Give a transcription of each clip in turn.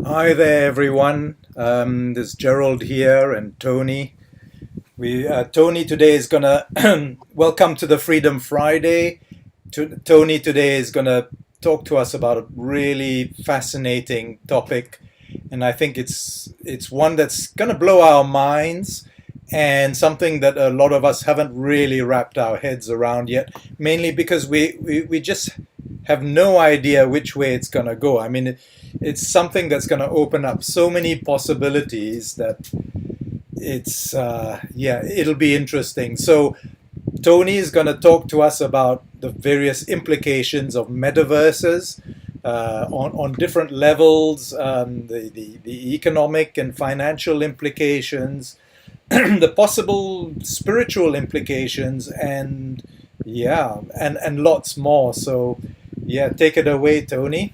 Hi there, everyone. There's Gerald here and Tony. Tony today is gonna welcome to the Freedom Friday. Tony today is gonna talk to us about a really fascinating topic, and I think it's one that's gonna blow our minds and something that a lot of us haven't really wrapped our heads around yet. Mainly because we just have no idea which way it's gonna go. I mean, it's something that's gonna open up so many possibilities that it'll be interesting. So Tony is going to talk to us about the various implications of metaverses on different levels, the economic and financial implications, the possible spiritual implications, and lots more. So yeah, take it away, Tony.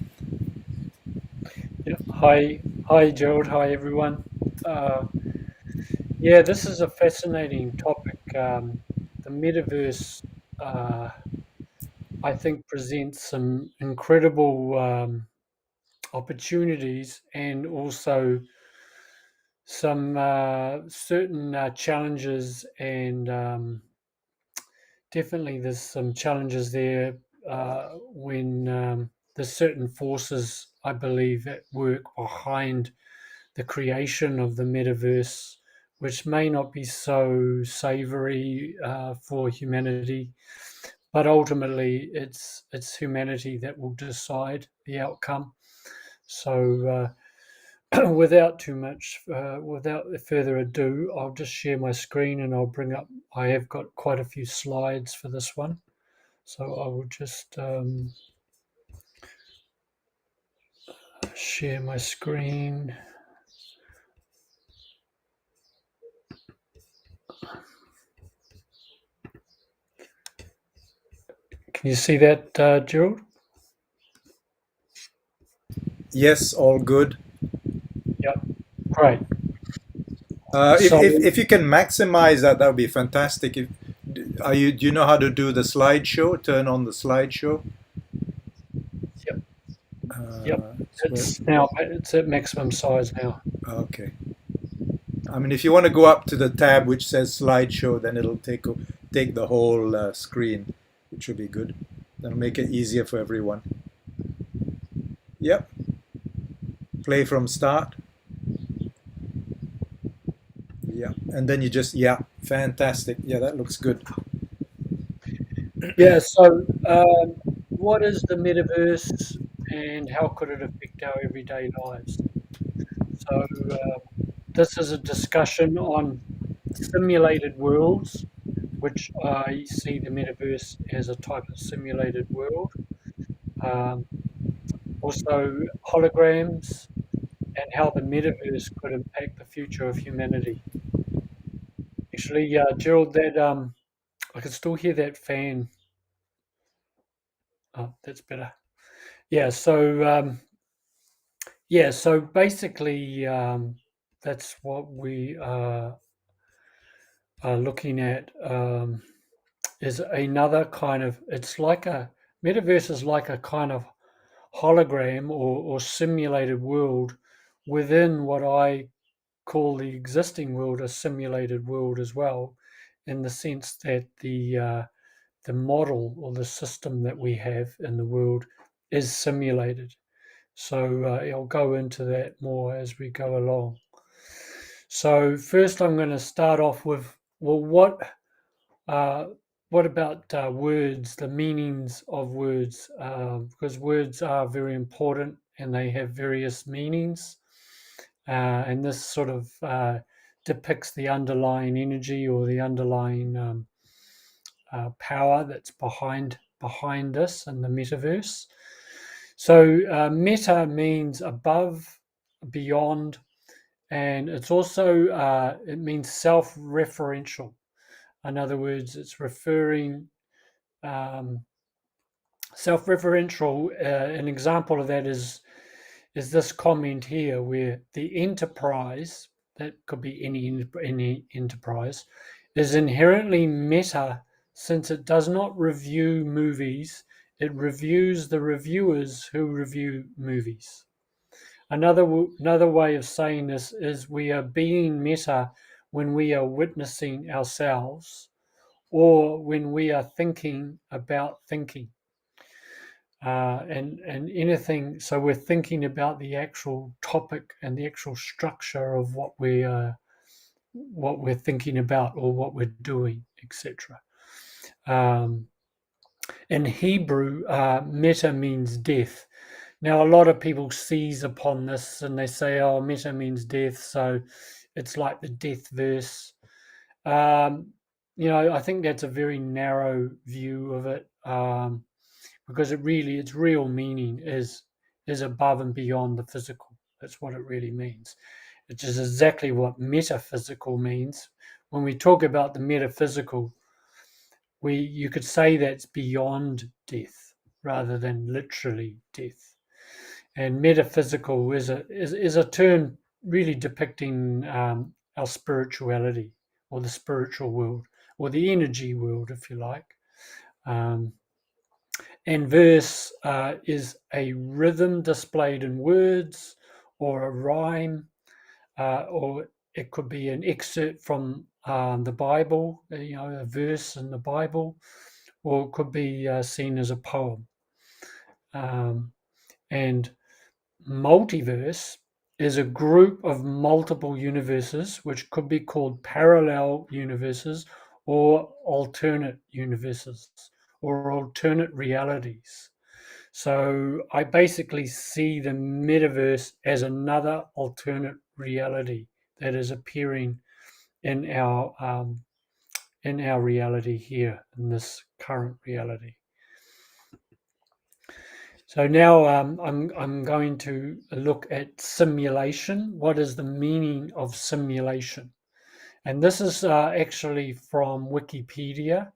Yeah. Hi, Gerald. Hi, everyone. Uh, yeah, this is a fascinating topic. The metaverse, uh, I think, presents some incredible opportunities and also some certain challenges, and definitely there's some challenges there when there's certain forces, I believe, at work behind the creation of the metaverse, which may not be so savory for humanity, but ultimately it's humanity that will decide the outcome. So, without further ado, I'll just share my screen and I'll bring up. I have got quite a few slides for this one, so I will just share my screen. Can you see that, Gerald? Yes, all good. Yep. Great. If, So, if if you can maximize that, that would be fantastic. Do you know how to do the slideshow? Turn on the slideshow. yep, yep. Uh, It's at maximum size now. okay. I mean, if you want to go up to the tab which says slideshow, then it'll take the whole screen, which should be good. That'll make it easier for everyone. Yep. Play from start. Yeah. And then fantastic. Yeah, that looks good. Yeah. So, what is the metaverse, and how could it affect our everyday lives? So, this is a discussion on simulated worlds, which I see the metaverse as a type of simulated world. Um, Also, holograms and how the metaverse could impact the future of humanity. Actually, Gerald, that I can still hear that fan. Oh, that's better. Yeah. So basically, that's what we are looking at. Is another kind of. It's like a metaverse is like a kind of hologram or simulated world within what I call the existing world a simulated world as well, in the sense that the model or the system that we have in the world is simulated. So I'll go into that more as we go along. So first, I'm going to start off with uh, what about words, the meanings of words, because words are very important and they have various meanings. And this sort of depicts the underlying energy or the underlying power that's behind this and the metaverse. So meta means above, beyond, and it's also it means self-referential. In other words, it's referring um, self-referential. An example of that is this comment here, where the enterprise, that could be any enterprise, is inherently meta since it does not review movies; it reviews the reviewers who review movies. Another way of saying this is we are being meta when we are witnessing ourselves or when we are thinking about thinking. And anything, so we're thinking about the actual topic and the actual structure of what we're thinking about or what we're doing, etc. In Hebrew, meta means death. Now, a lot of people seize upon this and they say, "Oh, meta means death," so it's like the death verse. I think that's a very narrow view of it. Because its real meaning is above and beyond the physical. That's what it really means, which is exactly what metaphysical means. When we talk about the metaphysical, you could say that's beyond death rather than literally death. And metaphysical is a term really depicting our spirituality or the spiritual world or the energy world, if you like. Um, And verse is a rhythm displayed in words or a rhyme, or it could be an excerpt from the Bible, a verse in the Bible, or it could be seen as a poem. And multiverse is a group of multiple universes, which could be called parallel universes or alternate universes or alternate realities. So I basically see the metaverse as another alternate reality that is appearing in our reality here, in this current reality. So now I'm going to look at simulation. What is the meaning of simulation? And this is actually from Wikipedia.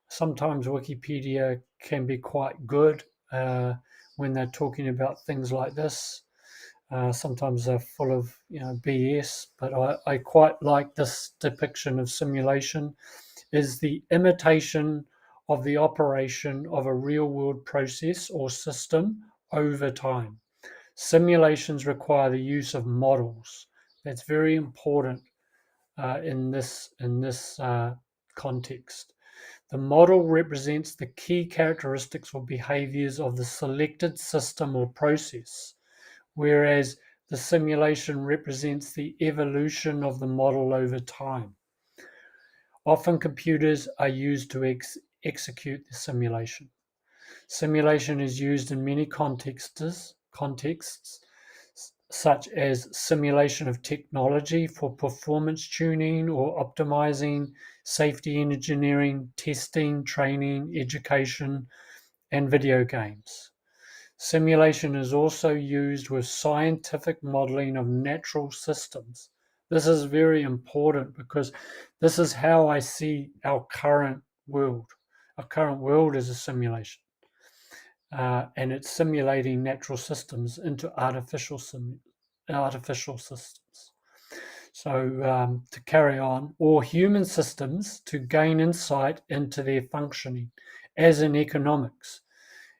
Sometimes Wikipedia can be quite good when they're talking about things like this. Sometimes they're full of BS, but I quite like this depiction of simulation. Is the imitation of the operation of a real-world process or system over time. Simulations require the use of models. That's very important in this context. The model represents the key characteristics or behaviors of the selected system or process, whereas the simulation represents the evolution of the model over time. Often computers are used to execute the simulation. Simulation is used in many contexts, such as simulation of technology for performance tuning or optimizing, safety engineering, testing, training, education, and video games. Simulation is also used with scientific modeling of natural systems. This is very important because this is how I see our current world. Our current world is a simulation, and it's simulating natural systems into artificial systems. So to carry on, or human systems to gain insight into their functioning, as in economics.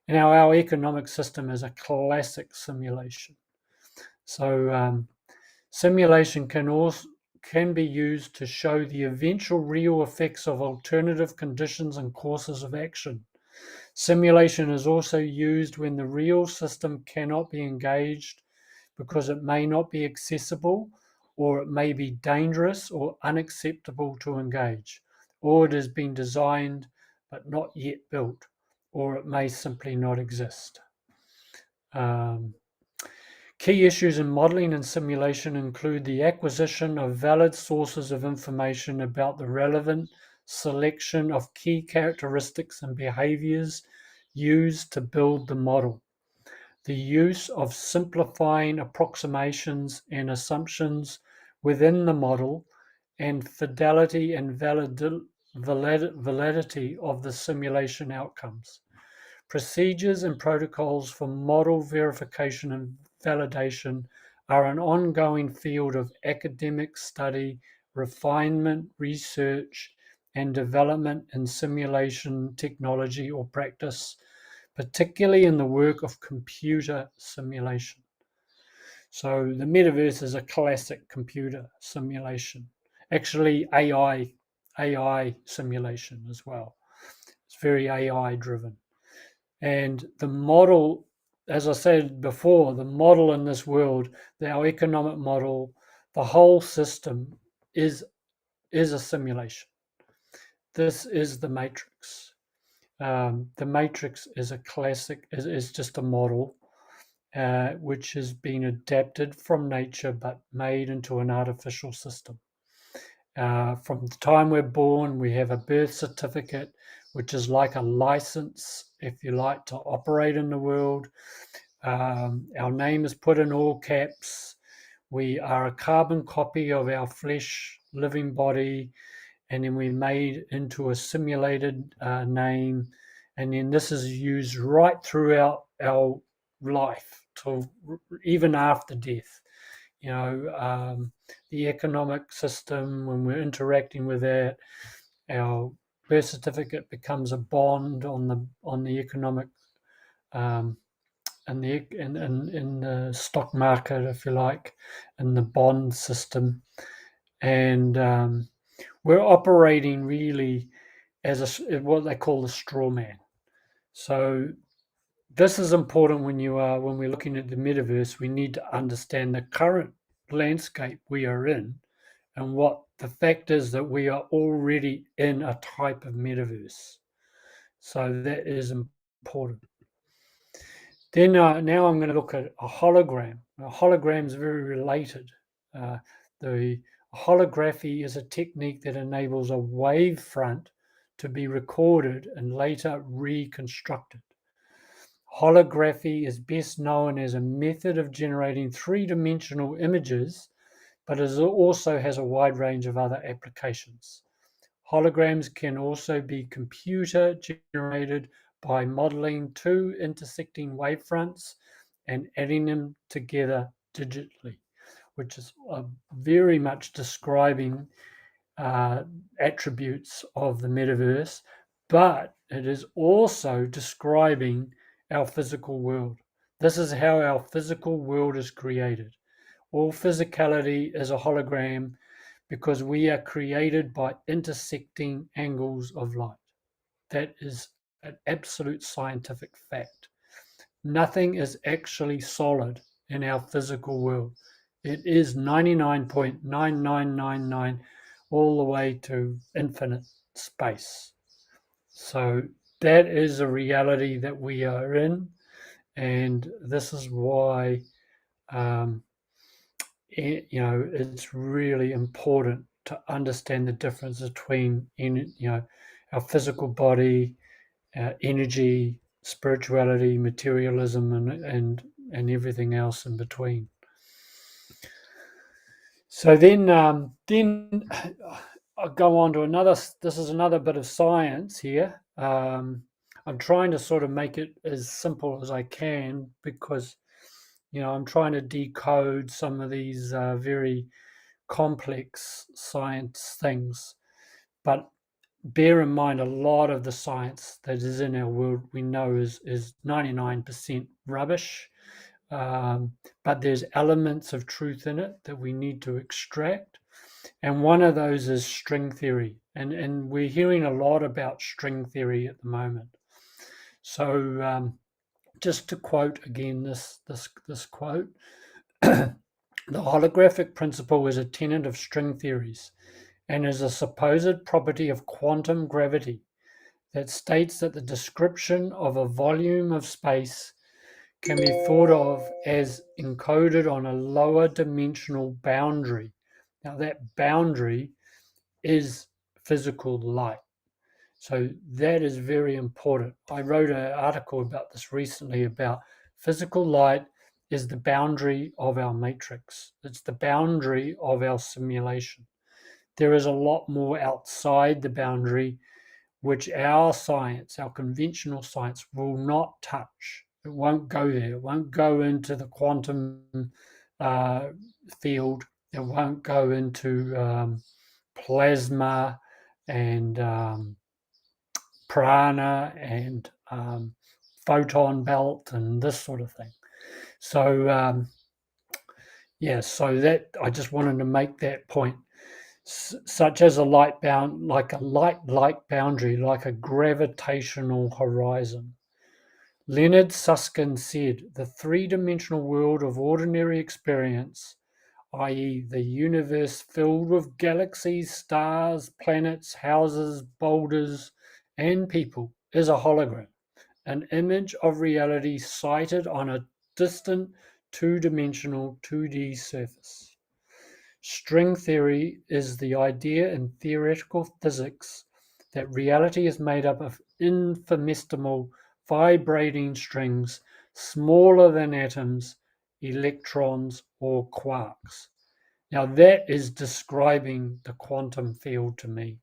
Now, our economic system is a classic simulation. So simulation can be used to show the eventual real effects of alternative conditions and courses of action. Simulation is also used when the real system cannot be engaged because it may not be accessible, or it may be dangerous or unacceptable to engage, or it has been designed but not yet built, or it may simply not exist. Um, Key issues in modeling and simulation include the acquisition of valid sources of information about the relevant selection of key characteristics and behaviors used to build the model, the use of simplifying approximations and assumptions within the model, and fidelity and validity of the simulation outcomes. Procedures and protocols for model verification and validation are an ongoing field of academic study, refinement, research, and development in simulation technology or practice, particularly in the work of computer simulation. So the metaverse is a classic computer simulation, actually AI simulation as well. It's very AI driven. And the model, as I said before, the model in this world, our economic model, the whole system is a simulation. This is the matrix. The matrix is a classic, is just a model which has been adapted from nature but made into an artificial system. From the time we're born, we have a birth certificate, which is like a license, if you like, to operate in the world. Our name is put in all caps. We are a carbon copy of our flesh, living body, and then we're made into a simulated name. And then this is used right throughout our life, till even after death. The economic system, when we're interacting with that, our birth certificate becomes a bond on the economic in the stock market, if you like, in the bond system, and we're operating really as what they call the straw man. So this is important when we're looking at the metaverse. We need to understand the current landscape we are in, and what the fact is that we are already in a type of metaverse. So that is important. Then now I'm going to look at a hologram. A hologram is very related. The holography is a technique that enables a wavefront to be recorded and later reconstructed. Holography is best known as a method of generating three-dimensional images, but it also has a wide range of other applications. Holograms can also be computer generated by modeling two intersecting wavefronts and adding them together digitally, which is very much describing attributes of the metaverse, but it is also describing our physical world. This is how our physical world is created. All physicality is a hologram because we are created by intersecting angles of light. That is an absolute scientific fact. Nothing is actually solid in our physical world. It is 99.9999 all the way to infinite space. So that is a reality that we are in, and this is why it's really important to understand the difference between our physical body, energy, spirituality, materialism, and everything else in between. So then I'll go on to another. This is another bit of science here. I'm trying to sort of make it as simple as I can because I'm trying to decode some of these very complex science things. But bear in mind, a lot of the science that is in our world we know is 99% rubbish. But there's elements of truth in it that we need to extract. And one of those is string theory. And we're hearing a lot about string theory at the moment. So just to quote again this quote, the holographic principle is a tenet of string theories and is a supposed property of quantum gravity that states that the description of a volume of space can be thought of as encoded on a lower dimensional boundary. Now, that boundary is physical light. So that is very important. I wrote an article about this recently about physical light is the boundary of our matrix. It's the boundary of our simulation. There is a lot more outside the boundary which our science, our conventional science, will not touch. It won't go there. It won't go into the quantum field. It won't go into plasma and prana and photon belt and this sort of thing. So Yeah, so that I just wanted to make that point. Such as a light bound, like a light boundary, like a gravitational horizon. Leonard Susskind said, the three-dimensional world of ordinary experience, i.e., the universe filled with galaxies, stars, planets, houses, boulders, and people, is a hologram, an image of reality sighted on a distant two-dimensional 2D surface. String theory is the idea in theoretical physics that reality is made up of infinitesimal vibrating strings smaller than atoms, electrons, or quarks. Now, that is describing the quantum field to me.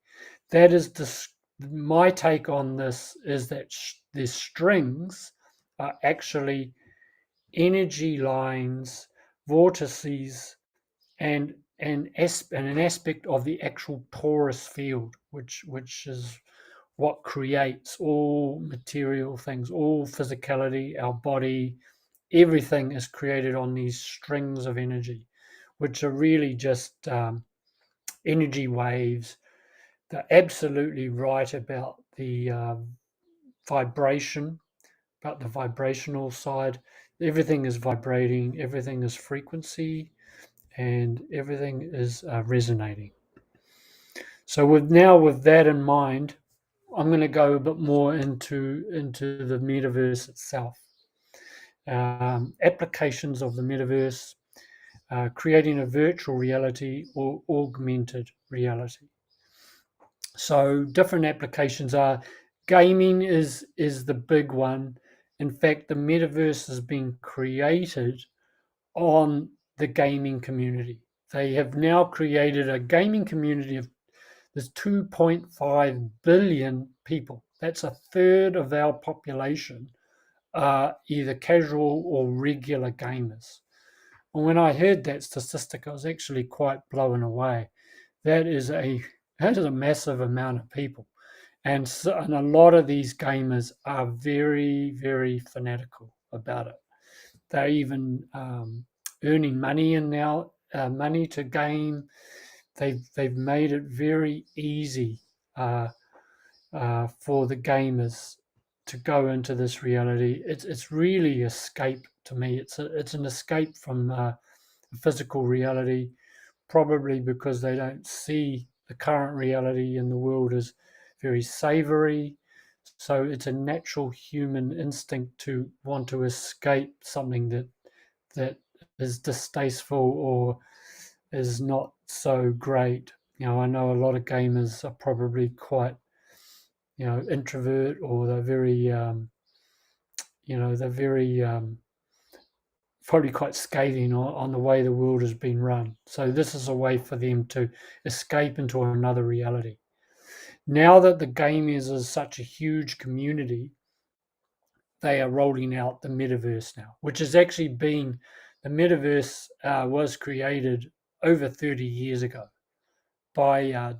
That is my take on this is that the strings are actually energy lines, vortices, and an aspect of the actual torus field, which is what creates all material things, all physicality, our body, everything is created on these strings of energy, which are really just energy waves. They're absolutely right about the vibration, about the vibrational side. Everything is vibrating, everything is frequency, and everything is resonating. So with that in mind, I'm going to go a bit more into the metaverse itself. Applications of the metaverse, creating a virtual reality or augmented reality. So different applications are gaming is the big one. In fact, the metaverse has been created on the gaming community. They have now created a gaming community of there's 2.5 billion people. That's a third of our population are either casual or regular gamers. And when I heard that statistic, I was actually quite blown away. That is a that is a massive amount of people, and a lot of these gamers are very very fanatical about it. They're even earning money in now money to game. They've made it very easy uh, for the gamers to go into this reality. It's really escape to me. It's an escape from physical reality, probably because they don't see the current reality in the world as very savory. So it's a natural human instinct to want to escape something that is distasteful or is not so great. I know a lot of gamers are probably quite, introvert, or they're very, they're very probably quite scathing on the way the world has been run. So this is a way for them to escape into another reality. Now that the game is such a huge community, they are rolling out the metaverse now, which has actually been the metaverse was created over 30 years ago by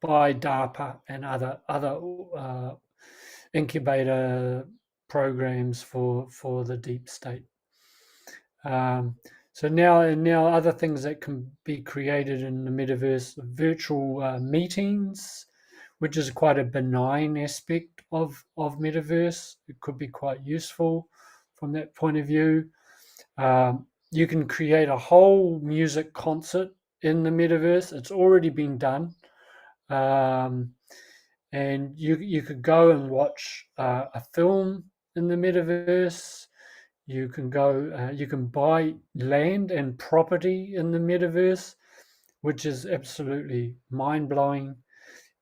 by DARPA and other incubator programs for the deep state. So now other things that can be created in the metaverse, virtual meetings, which is quite a benign aspect of metaverse. It could be quite useful from that point of view. You can create a whole music concert in the metaverse. It's already been done. Um, and you could go and watch a film in the metaverse. You can buy land and property in the metaverse, which is absolutely mind blowing.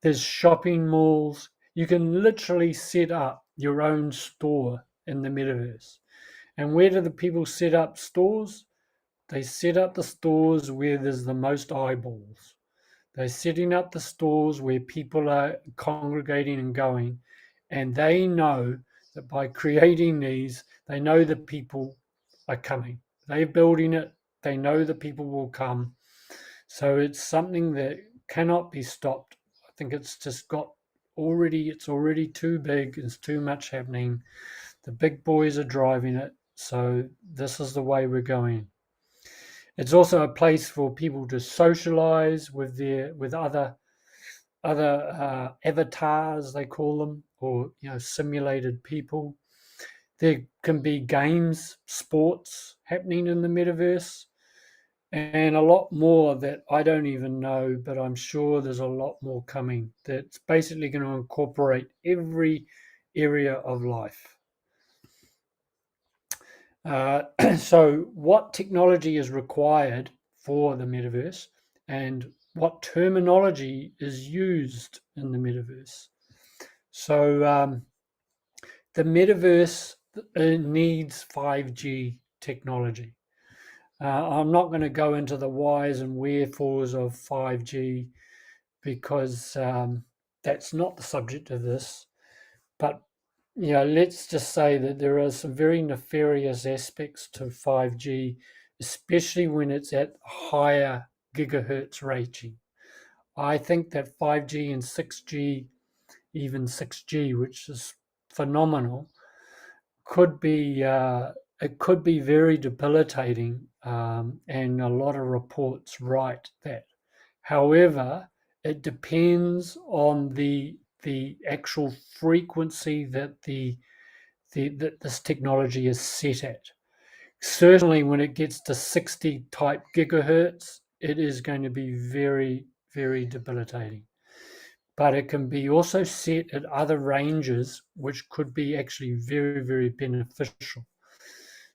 There's shopping malls. You can literally set up your own store in the metaverse. And where do the people set up stores? They set up the stores where there's the most eyeballs. They're setting up the stores where people are congregating and going, and they know that by creating these, they know the people are coming. They're building it, they know the people will come. So it's something that cannot be stopped. I think it's just it's already too big, it's too much happening. The big boys are driving it, so this is the way we're going. It's also a place for people to socialize with other avatars, they call them, or simulated people. There can be games, sports happening in the metaverse, and a lot more that I don't even know, but I'm sure there's a lot more coming that's basically going to incorporate every area of life. So, what technology is required for the metaverse, and what terminology is used in the metaverse? So, the metaverse needs 5G technology. I'm not going to go into the whys and wherefores of 5G because that's not the subject of this. But let's just say that there are some very nefarious aspects to 5G, especially when it's at higher gigahertz rating. I think that 5G and 6G, even 6G, which is phenomenal, could be it could be very debilitating, and a lot of reports write that. However, it depends on the actual frequency that that this technology is set at. Certainly, when it gets to 60 type gigahertz, it is going to be very, very debilitating. But it can be also set at other ranges, which could be actually very, very beneficial.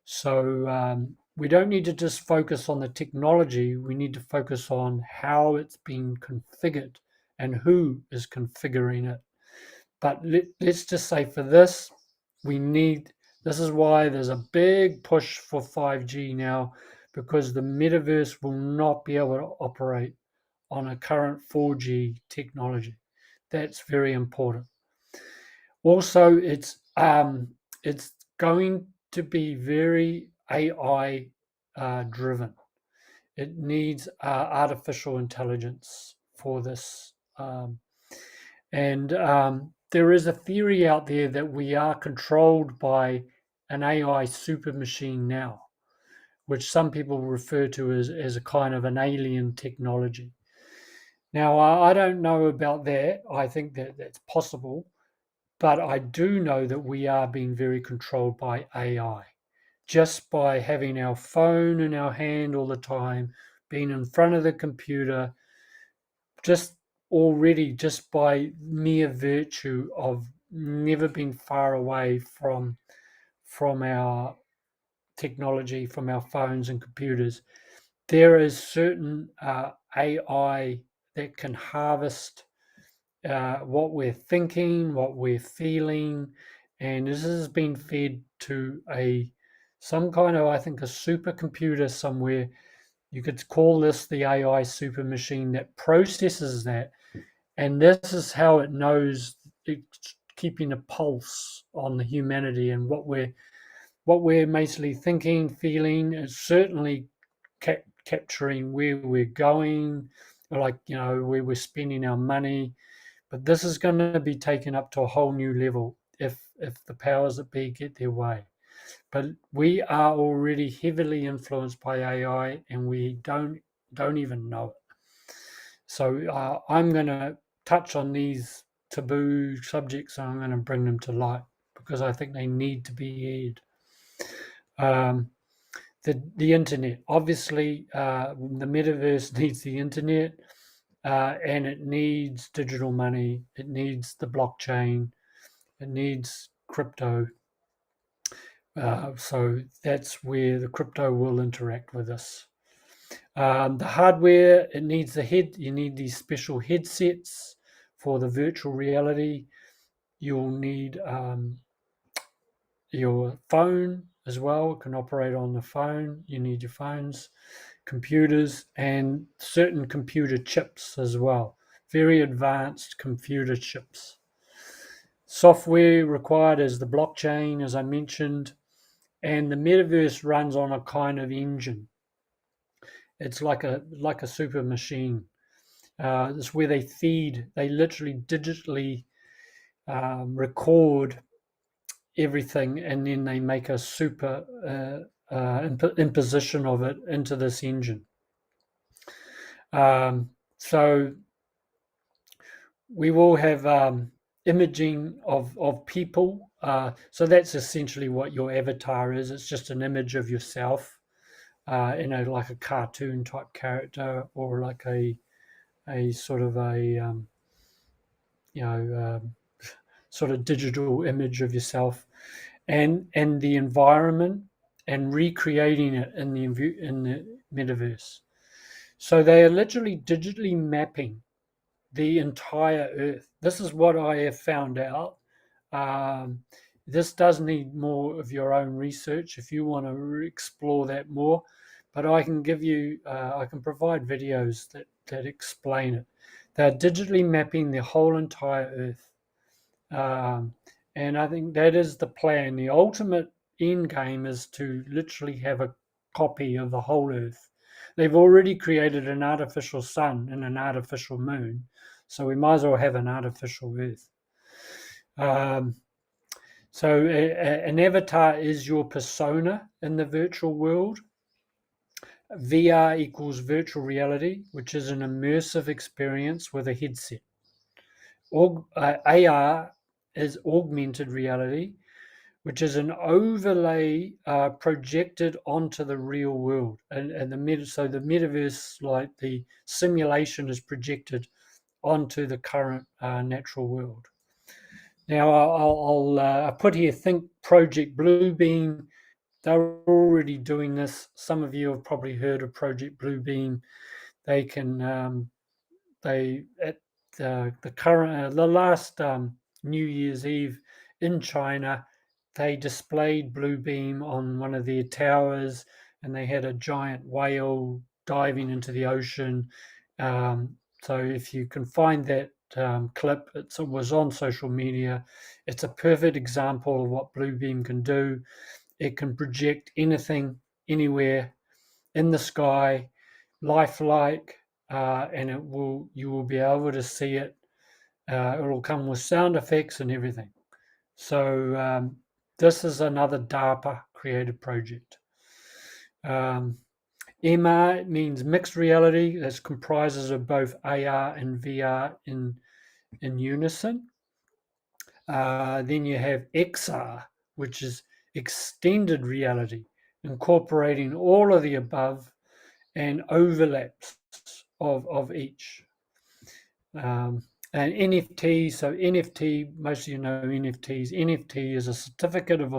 So we don't need to just focus on the technology. We need to focus on how it's being configured and who is configuring it. But let's just say for this, this is why there's a big push for 5G now, because the metaverse will not be able to operate on a current 4G technology. That's very important. Also, it's going to be very AI driven. It needs artificial intelligence for this, and there is a theory out there that we are controlled by an AI super machine now, which some people refer to as a kind of an alien technology. Now, I don't know about that. I think that that's possible, but I do know that we are being very controlled by AI just by having our phone in our hand all the time, being in front of the computer, just already just by mere virtue of never being far away from our technology, from our phones and computers. There is certain AI that can harvest what we're thinking, what we're feeling, and this has been fed to some kind of, I think, a supercomputer somewhere. You could call this the AI super machine that processes that, and this is how it knows it's keeping a pulse on the humanity and what we're basically thinking, feeling. It's certainly capturing where we're going, like where we're spending our money. But this is going to be taken up to a whole new level if the powers that be get their way. But we are already heavily influenced by AI, and we don't even know it. So I'm going to touch on these taboo subjects, and I'm going to bring them to light because I think they need to be aired. The internet, obviously, the metaverse needs the internet, and it needs digital money. It needs the blockchain. It needs crypto. So that's where the crypto will interact with us. The hardware, it needs the head. You need these special headsets for the virtual reality. You'll need your phone as well. It can operate on the phone. You need your phones, computers, and certain computer chips as well. Very advanced computer chips. Software required is the blockchain, as I mentioned, and the metaverse runs on a kind of engine. It's like a super machine. It's where they literally digitally record everything, and then they make a super imposition of it into this engine. So we will have imaging of people. So that's essentially what your avatar is. It's just an image of yourself, like a cartoon type character, or like a sort of a sort of digital image of yourself, and the environment, and recreating it in the metaverse. So they are literally digitally mapping the entire Earth. This is what I have found out. Um, this does need more of your own research if you want to explore that more. But I can give you, I can provide videos that explain it. They're digitally mapping the whole entire Earth. And I think that is the plan. The ultimate end game is to literally have a copy of the whole Earth. They've already created an artificial sun and an artificial moon, so we might as well have an artificial Earth. So an avatar is your persona in the virtual world. VR equals virtual reality, which is an immersive experience with a headset. AR is augmented reality, which is an overlay projected onto the real world, and so the metaverse, like the simulation, is projected onto the current natural world. Now, I'll put here, think Project Bluebeam. They're already doing this. Some of you have probably heard of Project Bluebeam. They can they at the last New Year's Eve in China, they displayed Bluebeam on one of their towers, and they had a giant whale diving into the ocean. So if you can find that clip, it was on social media. It's a perfect example of what Bluebeam can do. It can project anything, anywhere, in the sky, lifelike, and you will be able to see it. It will come with sound effects and everything. So this is another DARPA created project. MR means mixed reality. That comprises of both AR and VR in unison. Then you have XR, which is extended reality, incorporating all of the above and overlaps of each. And NFT, so NFT, most of you know NFTs. NFT is a certificate of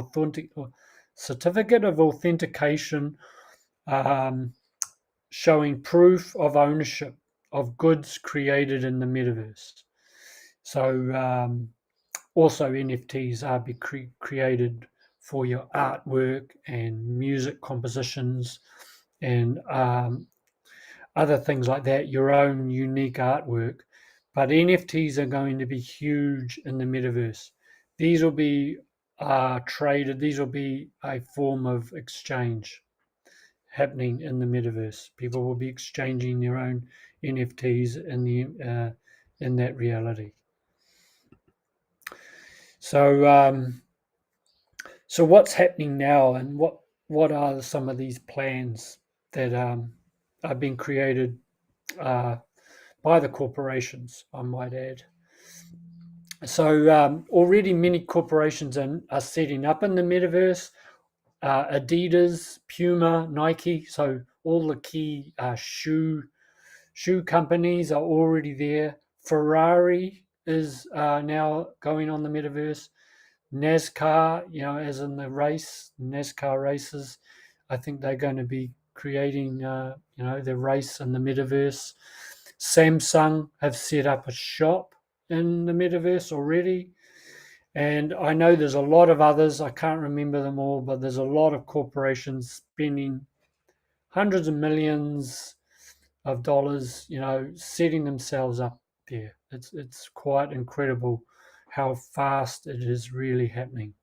authentication, showing proof of ownership of goods created in the metaverse. So also NFTs are created for your artwork and music compositions and other things like that, your own unique artwork. But NFTs are going to be huge in the metaverse. These will be traded. These will be a form of exchange happening in the metaverse. People will be exchanging their own NFTs in that reality. So so what's happening now, and what are some of these plans that are being created by the corporations, I might add. So already many corporations are setting up in the metaverse. Adidas, Puma, Nike, so all the key shoe companies are already there. Ferrari is now going on the metaverse. NASCAR, as in the NASCAR races, I think they're going to be creating, the race in the metaverse. Samsung have set up a shop in the metaverse already. And I know there's a lot of others. I can't remember them all, but there's a lot of corporations spending hundreds of millions of dollars, setting themselves up there. It's quite incredible how fast it is really happening.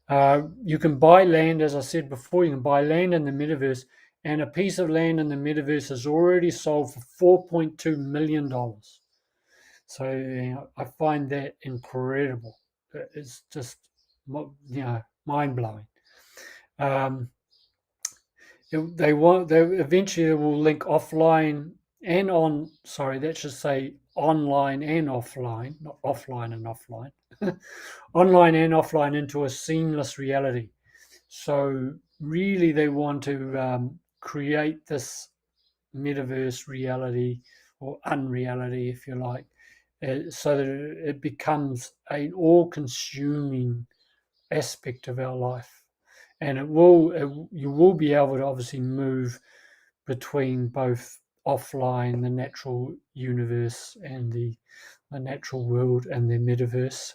You can buy land, as I said before, you can buy land in the metaverse, and a piece of land in the metaverse is already sold for $4.2 million. So I find that incredible. It's just mind blowing. They eventually will link offline and on. Sorry, that should say online and offline, not offline and offline. Online and offline into a seamless reality. So really, they want to create this metaverse reality or unreality, if you like, so that it becomes an all-consuming aspect of our life, and you will be able to obviously move between both offline, the natural universe, and the natural world and the metaverse.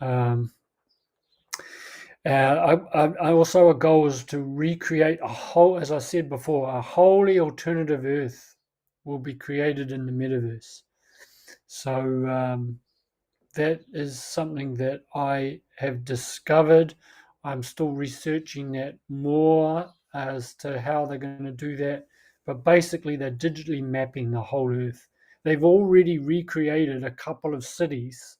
um, I also a goal is to recreate a whole, as I said before, a wholly alternative Earth will be created in the metaverse. So that is something that I have discovered. I'm still researching that more as to how they're going to do that. But basically, they're digitally mapping the whole Earth. They've already recreated a couple of cities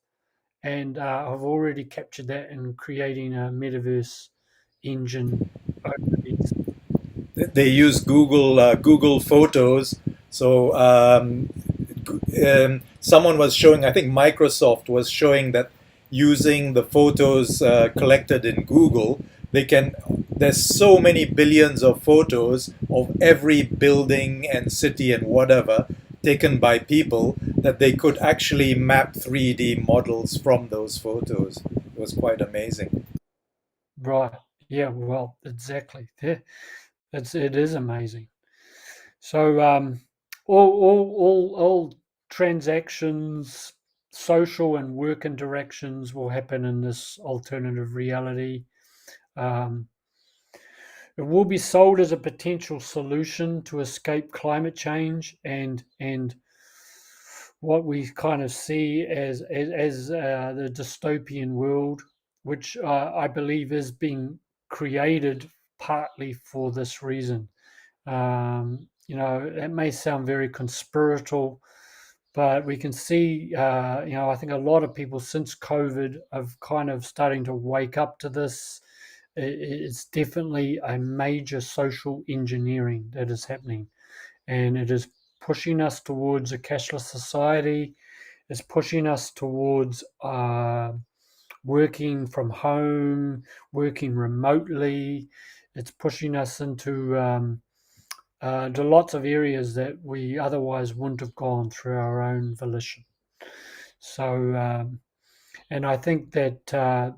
and I've already captured that in creating a metaverse engine over these. They use Google Photos. So someone was showing, I think Microsoft was showing that using the photos collected in Google, they can. There's so many billions of photos of every building and city and whatever taken by people that they could actually map 3D models from those photos. It was quite amazing. Right. Yeah, well, exactly. Yeah, it is amazing. So all transactions, social and work interactions will happen in this alternative reality. Um, it will be sold as a potential solution to escape climate change and what we kind of see as the dystopian world, which I believe is being created partly for this reason. It may sound very conspiratorial, but we can see, I think a lot of people since COVID have kind of starting to wake up to this. It's definitely a major social engineering that is happening, and it is pushing us towards a cashless society. It's pushing us towards working from home, working remotely. It's pushing us into lots of areas that we otherwise wouldn't have gone through our own volition. So, and I think that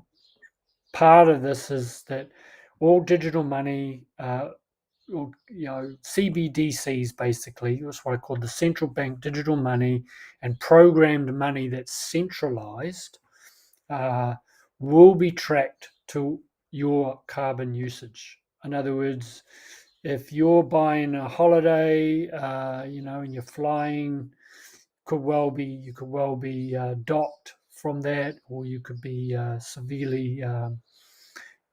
part of this is that all digital money, CBDCs basically, that's what I call the central bank digital money and programmed money that's centralized, uh, will be tracked to your carbon usage. In other words, if you're buying a holiday, and you're flying, you could well be docked from that, or you could be severely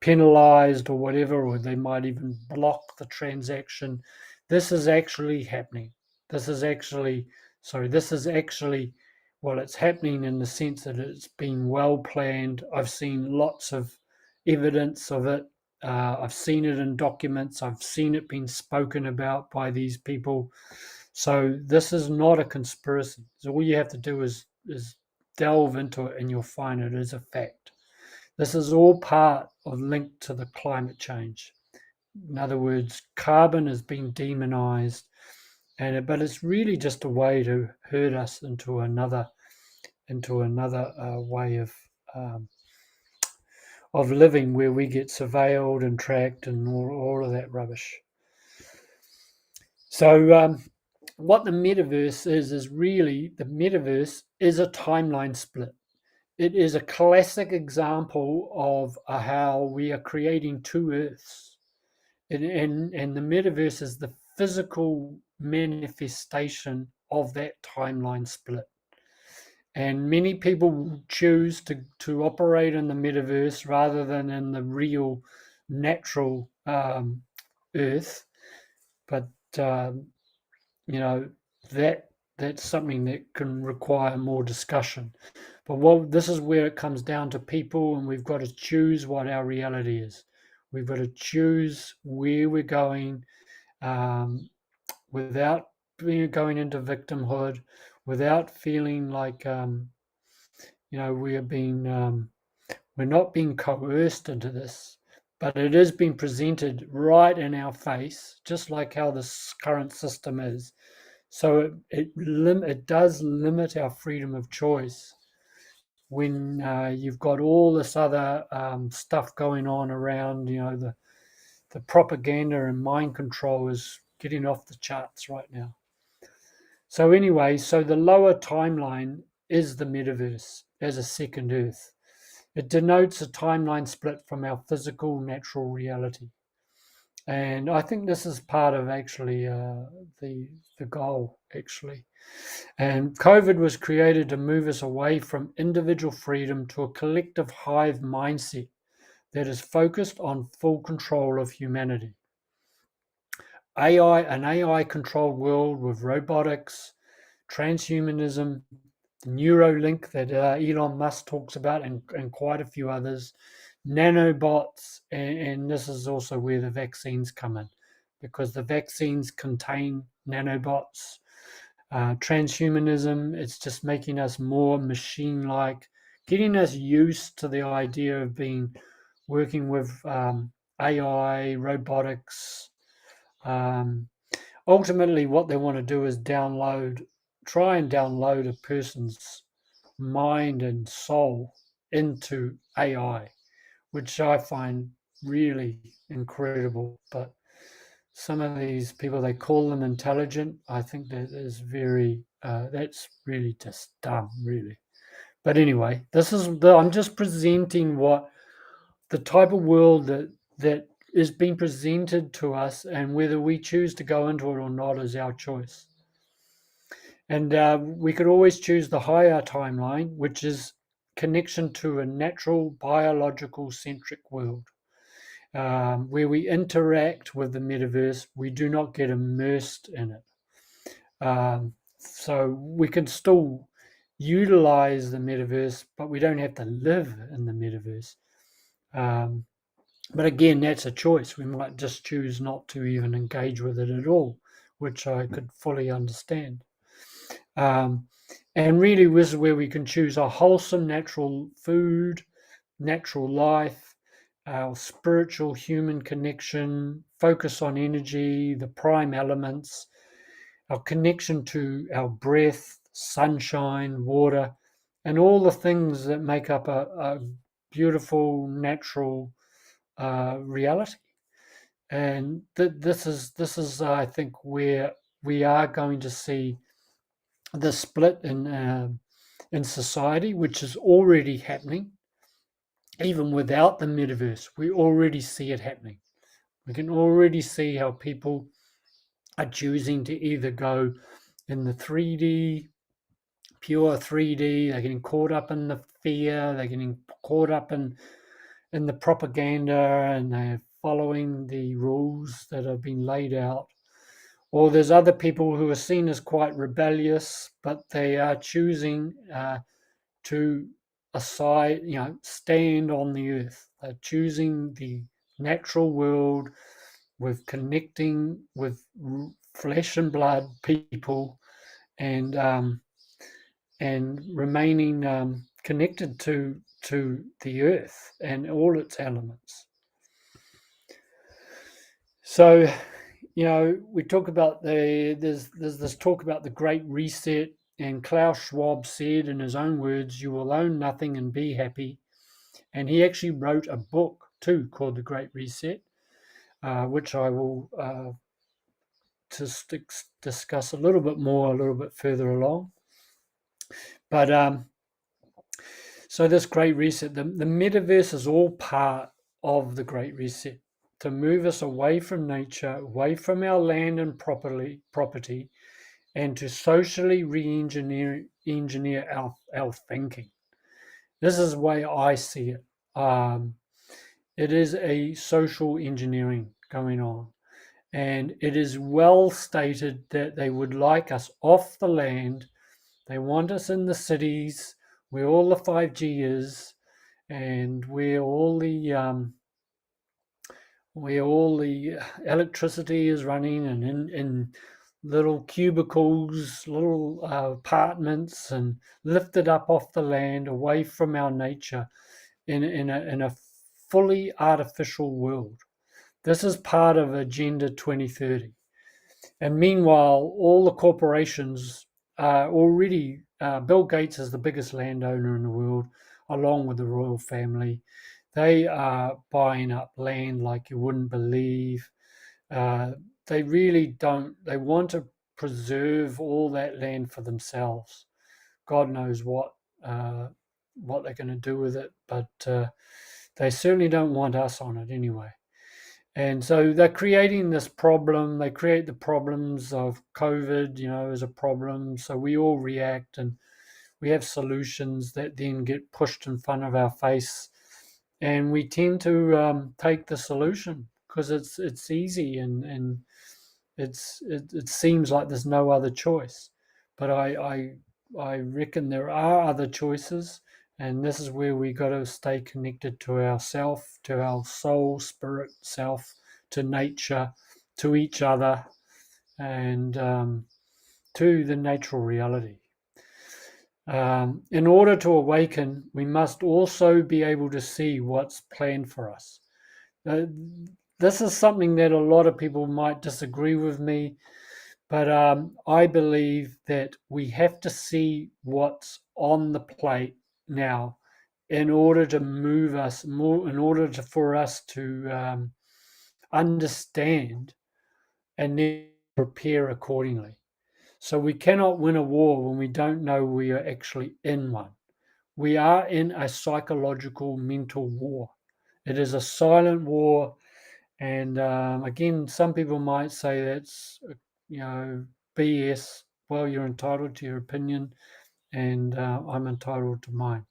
penalized or whatever, or they might even block the transaction. This is actually happening. This is actually, this is actually, well, it's happening in the sense that it's been well planned. I've seen lots of evidence of it. I've seen it in documents. I've seen it being spoken about by these people. So this is not a conspiracy. So all you have to do is delve into it, and you'll find it is a fact. This is all part of linked to the climate change. In other words, carbon has been demonized, but it's really just a way to herd us into another way um, of living where we get surveilled and tracked and all of that rubbish. So what the metaverse is really the metaverse is a timeline split. It is a classic example of how we are creating two Earths. And the metaverse is the physical manifestation of that timeline split. And many people choose to operate in the metaverse rather than in the real, natural Earth. But you know that that's something that can require more discussion. But this is where it comes down to people, and we've got to choose what our reality is. We've got to choose where we're going, without going into victimhood, without feeling like we're not being coerced into this, but it is being presented right in our face, just like how this current system is. So it does limit our freedom of choice when you've got all this other stuff going on around. The propaganda and mind control is getting off the charts right now. So anyway, so the lower timeline is the metaverse as a second Earth. It denotes a timeline split from our physical, natural reality. And I think this is part of actually the goal, actually. And COVID was created to move us away from individual freedom to a collective hive mindset that is focused on full control of humanity. An AI controlled world with robotics, transhumanism, the Neuralink that Elon Musk talks about, and quite a few others, nanobots, and this is also where the vaccines come in, because the vaccines contain nanobots. Transhumanism, it's just making us more machine-like, getting us used to the idea of working with AI, robotics. Ultimately, what they want to do is try and download a person's mind and soul into AI, which I find really incredible. But some of these people, they call them intelligent. I think that's really just dumb, really. But anyway, I'm just presenting what the type of world that is being presented to us, and whether we choose to go into it or not is our choice. And we could always choose the higher timeline, which is connection to a natural, biological centric world, where we interact with the metaverse. We do not get immersed in it. So we can still utilize the metaverse, but we don't have to live in the metaverse. But again, that's a choice. We might just choose not to even engage with it at all, which I could fully understand. And really, this is where we can choose a wholesome natural food, natural life, our spiritual human connection, focus on energy, the prime elements, our connection to our breath, sunshine, water, and all the things that make up a beautiful natural reality. And this is I think where we are going to see the split in society, which is already happening. Even without the metaverse, we already see it happening. We can already see how people are choosing to either go in the 3D, pure 3D. They're getting caught up in the fear. They're getting caught up in the propaganda, and they're following the rules that have been laid out. Or there's other people who are seen as quite rebellious, but they are choosing to stand on the earth. They're choosing the natural world with connecting with flesh and blood people, and remaining connected to the earth and all its elements. So, we talk about there's this talk about the Great Reset, and Klaus Schwab said in his own words, "You will own nothing and be happy." And he actually wrote a book too called The Great Reset, which I will just discuss a little bit more, a little bit further along. But so this Great Reset, the metaverse is all part of the Great Reset to move us away from nature, away from our land and property, and to socially re-engineer our thinking. This is the way I see it. It is a social engineering going on. And it is well stated that they would like us off the land. They want us in the cities where all the 5G is, and where all the where all the electricity is running, and in little cubicles, little apartments, and lifted up off the land, away from our nature, in a fully artificial world. This is part of Agenda 2030. And meanwhile, all the corporations are already, Bill Gates is the biggest landowner in the world, along with the royal family. They are buying up land like you wouldn't believe. They really don't, they want to preserve all that land for themselves. God knows what they're going to do with it, but they certainly don't want us on it anyway. And so they're creating this problem. They create the problems of COVID, as a problem. So we all react, and we have solutions that then get pushed in front of our face. And we tend to take the solution because it's easy, and it seems like there's no other choice. But I reckon there are other choices, and this is where we got to stay connected to ourself, to our soul, spirit, self, to nature, to each other, and to the natural reality. In order to awaken, we must also be able to see what's planned for us. This is something that a lot of people might disagree with me, but I believe that we have to see what's on the plate now in order to move us more, in order for us to understand and then prepare accordingly. So we cannot win a war when we don't know we are actually in one. We are in a psychological mental war. It is a silent war. And again, some people might say that's, BS. Well, you're entitled to your opinion, and I'm entitled to mine.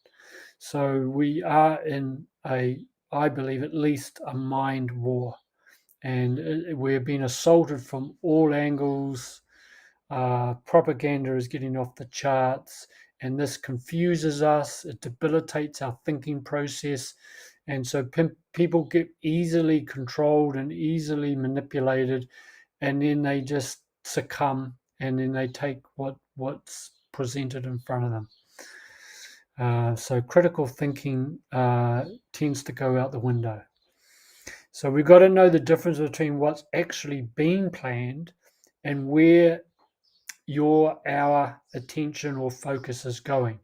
So we are in I believe, at least a mind war. And we're being assaulted from all angles. Propaganda is getting off the charts, and this confuses us. It debilitates our thinking process, and so people get easily controlled and easily manipulated, and then they just succumb, and then they take what's presented in front of them. So critical thinking tends to go out the window. So we've got to know the difference between what's actually being planned and where our attention or focus is going.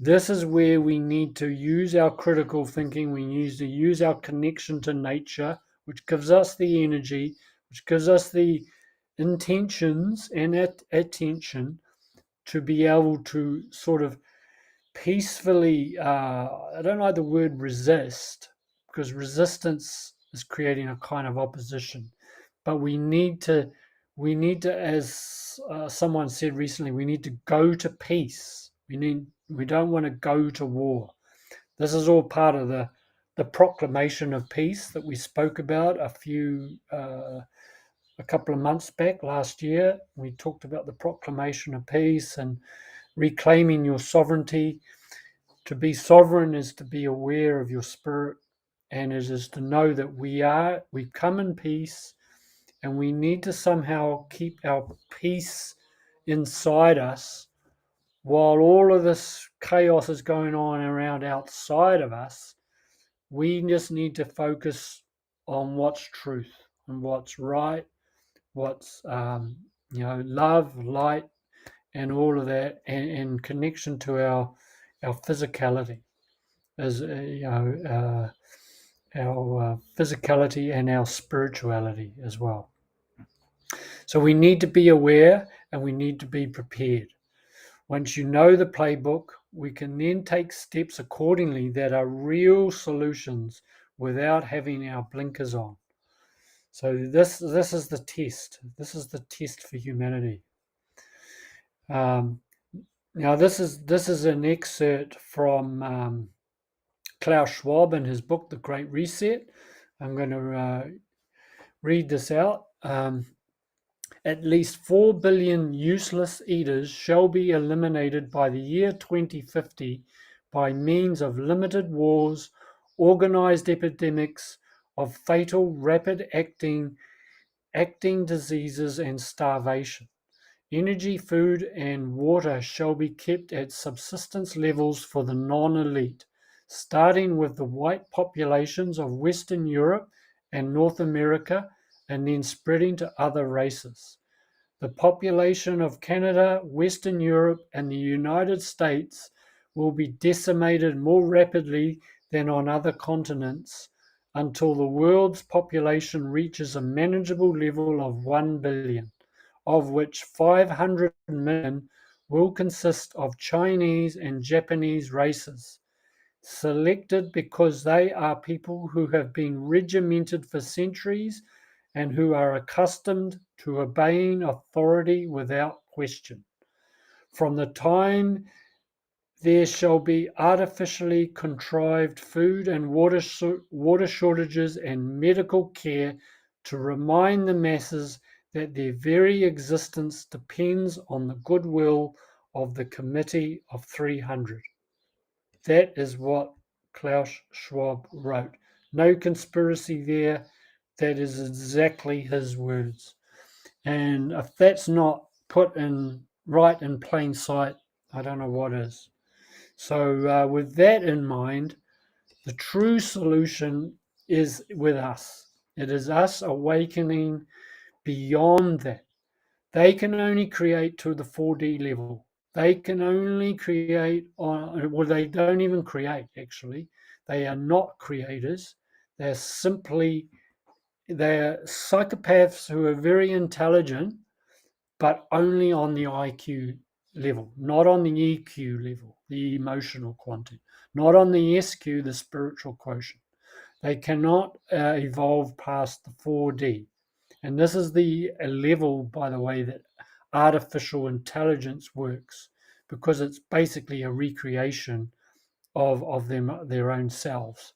This is where we need to use our critical thinking. We need to use our connection to nature, which gives us the energy, which gives us the intentions and attention to be able to sort of peacefully, I don't like the word resist, because resistance is creating a kind of opposition. But we need to, as someone said recently, we need to go to peace. We don't want to go to war. This is all part of the proclamation of peace that we spoke about a couple of months back last year. We talked about the proclamation of peace and reclaiming your sovereignty. To be sovereign is to be aware of your spirit, and it is to know that we come in peace, and we need to somehow keep our peace inside us while all of this chaos is going on around outside of us. We just need to focus on what's truth and what's right, what's love, light, and all of that, and connection to our physicality, as our physicality and our spirituality as well. So we need to be aware, and we need to be prepared. Once you know the playbook, we can then take steps accordingly that are real solutions without having our blinkers on. So this is the test. This is the test for humanity. Now this is an excerpt from Klaus Schwab in his book, The Great Reset. I'm going to read this out. At least 4 billion useless eaters shall be eliminated by the year 2050 by means of limited wars, organized epidemics, of fatal, rapid acting diseases and starvation. Energy, food, and water shall be kept at subsistence levels for the non-elite, starting with the white populations of Western Europe and North America, and then spreading to other races. The population of Canada, Western Europe, and the United States will be decimated more rapidly than on other continents until the world's population reaches a manageable level of 1 billion, of which 500 million will consist of Chinese and Japanese races, selected because they are people who have been regimented for centuries and who are accustomed to obeying authority without question. From the time there shall be artificially contrived food and water shortages and medical care to remind the masses that their very existence depends on the goodwill of the Committee of 300. That is what Klaus Schwab wrote. No conspiracy there. That is exactly his words. And if that's not put in right in plain sight, I don't know what is. So, with that in mind, the true solution is with us. It is us awakening beyond that. They can only create to the 4D level. They can only create on, well, they don't even create actually. They are not creators. They're simply, they're psychopaths who are very intelligent, but only on the IQ level, not on the EQ level, the emotional quantum, not on the SQ, the spiritual quotient. They cannot evolve past the 4D. And this is the level, by the way, that artificial intelligence works, because it's basically a recreation of them, their own selves.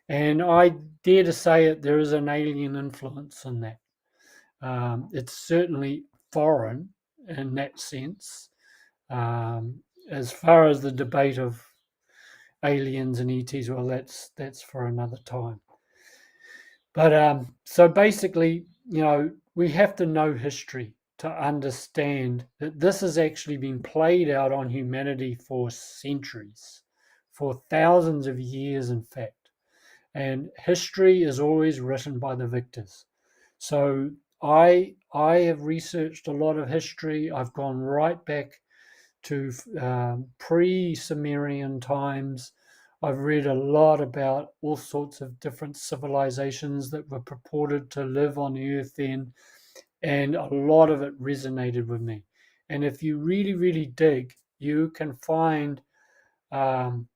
And I dare to say it, there is an alien influence in that. It's certainly foreign in that sense. As far as the debate of aliens and ETs, well, that's for another time. But so basically, we have to know history to understand that this has actually been played out on humanity for centuries, for thousands of years, in fact. And history is always written by the victors. So I have researched a lot of history. I've gone right back to pre-Sumerian times. I've read a lot about all sorts of different civilizations that were purported to live on Earth then, and a lot of it resonated with me. And if you really, really dig, you can find the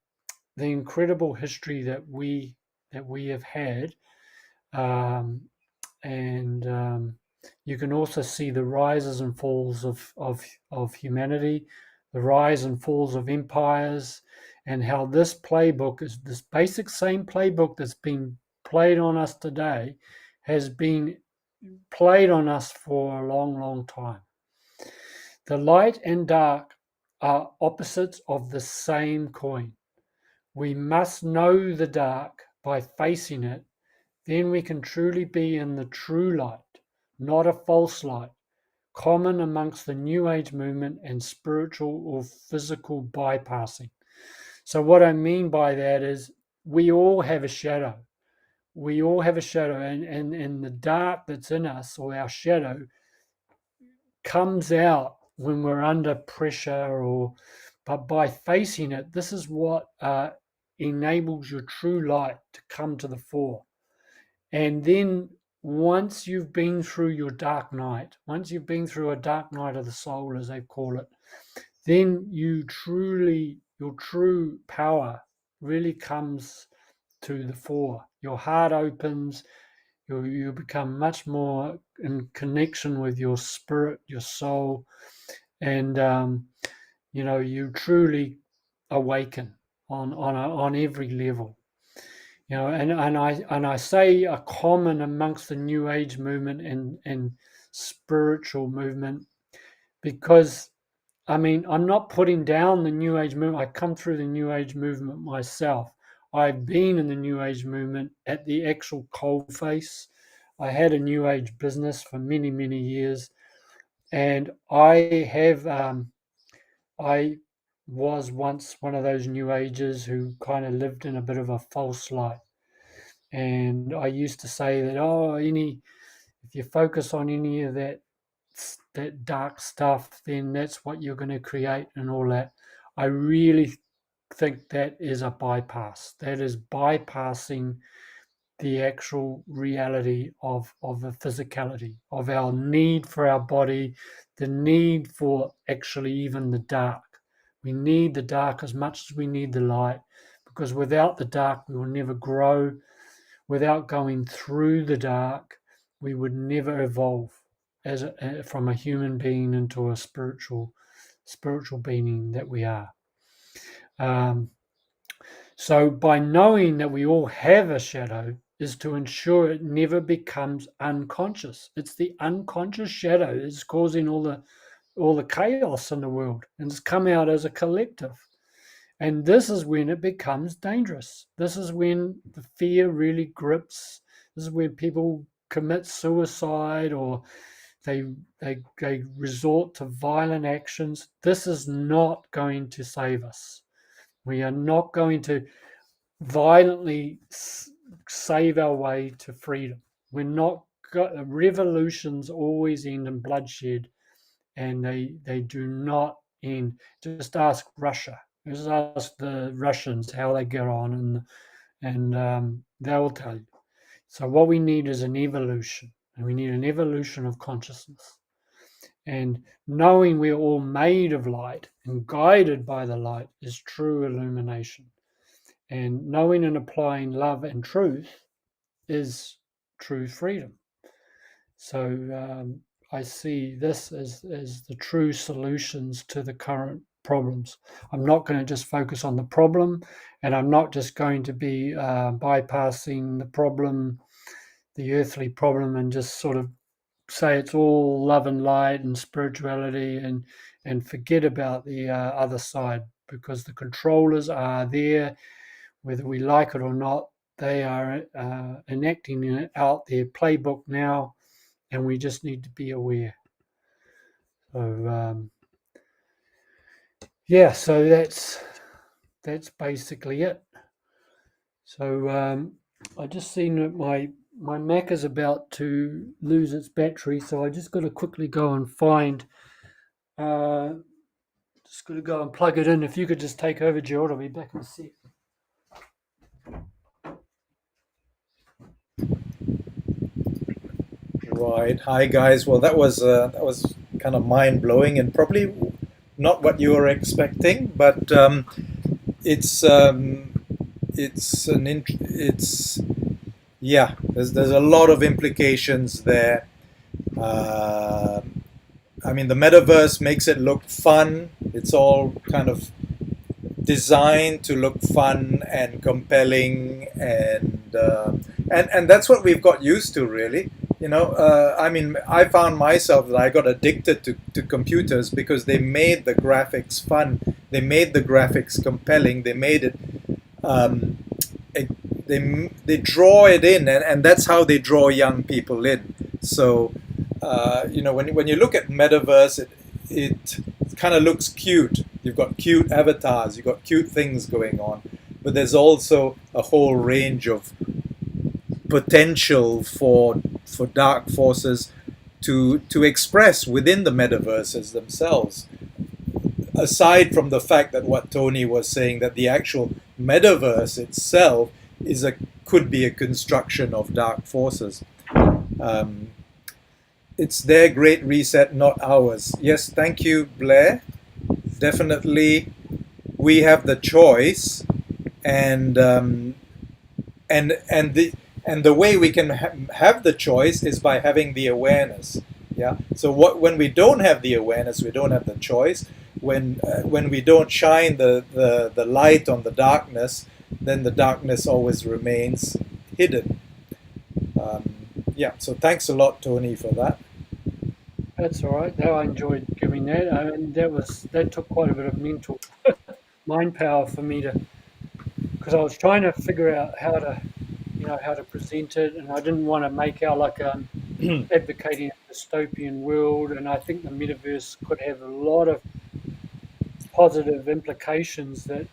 incredible history that we have had, and you can also see the rises and falls of humanity, the rise and falls of empires, and how this playbook is this basic same playbook that's been played on us today has been played on us for a long, long time. The light and dark are opposites of the same coin. We must know the dark by facing it. Then we can truly be in the true light, not a false light, common amongst the New Age movement and spiritual or physical bypassing. So, what I mean by that is we all have a shadow. We all have a shadow, and the dark that's in us, or our shadow, comes out when we're under pressure, but by facing it, this is what enables your true light to come to the fore. And then once you've been through your dark night, once you've been through a dark night of the soul, as they call it, then your true power really comes to the fore. Your heart opens, you become much more in connection with your spirit, your soul, and you truly awaken on every level. And I say a common amongst the New Age movement and spiritual movement, because I'm not putting down the New Age movement. I come through the New Age movement myself. I've been in the New Age movement at the actual coalface. I had a New Age business for many, many years, and I was once one of those New Agers who kind of lived in a bit of a false light. And I used to say that, if you focus on any of that dark stuff, then that's what you're going to create and all that. I really think that is a bypass. That is bypassing the actual reality of the physicality, of our need for our body, the need for actually even the dark. We need the dark as much as we need the light, because without the dark, we will never grow. Without going through the dark, we would never evolve from a human being into a spiritual being that we are. Um, so by knowing that we all have a shadow is to ensure it never becomes unconscious. It's the unconscious shadow that's causing all the chaos in the world, and it's come out as a collective. And this is when it becomes dangerous. This is when the fear really grips. This is when people commit suicide, or they resort to violent actions. This is not going to save us. We are not going to violently save our way to freedom. We're not revolutions always end in bloodshed, and they do not end. Just ask Russia. Just ask the Russians how they get on, and they will tell you. So what we need is an evolution, and we need an evolution of consciousness. And knowing we're all made of light and guided by the light is true illumination. And knowing and applying love and truth is true freedom. So I see this as the true solutions to the current problems. I'm not going to just focus on the problem, and I'm not just going to be bypassing the problem, the earthly problem, and just sort of say it's all love and light and spirituality, and forget about the other side, because the controllers are there, whether we like it or not. They are enacting out their playbook now, and we just need to be aware. So so that's basically it. So I just seen that my Mac is about to lose its battery, so I just got to quickly go and find. Just got to go and plug it in. If you could just take over, Gerald, I'll be back in a sec. Right. Hi guys. Well, that was kind of mind blowing and probably not what you were expecting, but it's it's yeah. There's a lot of implications there. Uh, I mean, the metaverse makes it look fun. It's all kind of designed to look fun and compelling, and that's what we've got used to, really. I mean, I found myself that I got addicted to computers because they made the graphics fun, they made the graphics compelling, they made it, it they draw it in, and that's how they draw young people in. So when you look at metaverse, it kind of looks cute. You've got cute avatars, you've got cute things going on, but there's also a whole range of potential for dark forces to express within the metaverses themselves. Aside from the fact that what Tony was saying, that the actual metaverse itself could be a construction of dark forces. It's their great reset, not ours. Yes, thank you, Blair. Definitely, we have the choice, and the way we can have the choice is by having the awareness. Yeah. So when we don't have the awareness, we don't have the choice. When we don't shine the light on the darkness, then the darkness always remains hidden. So thanks a lot, Tony, for that. That's all right. I enjoyed giving that. That took quite a bit of mental mind power for me to, because I was trying to figure out how to present it, and I didn't want to make out like advocating a dystopian world. And I think the metaverse could have a lot of positive implications that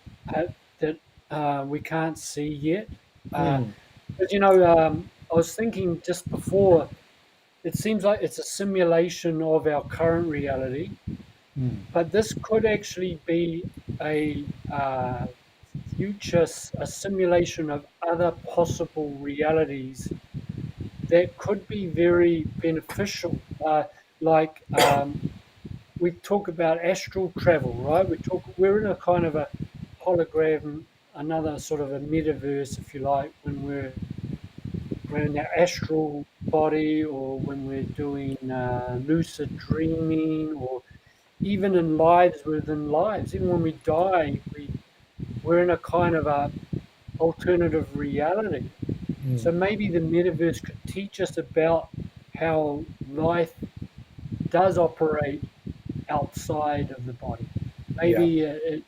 we can't see yet. Uh, Mm, but I was thinking just before, it seems like it's a simulation of our current reality, mm, but this could actually be a a simulation of other possible realities that could be very beneficial. Like we talk about astral travel, right? We're in a kind of a hologram, another sort of a metaverse, if you like, when we're in our astral body, or when we're doing lucid dreaming, or even in lives within lives. Even when we die, we're in a kind of a alternative reality. So mm. maybe the metaverse could teach us about how life does operate outside of the body. Yeah, Maybe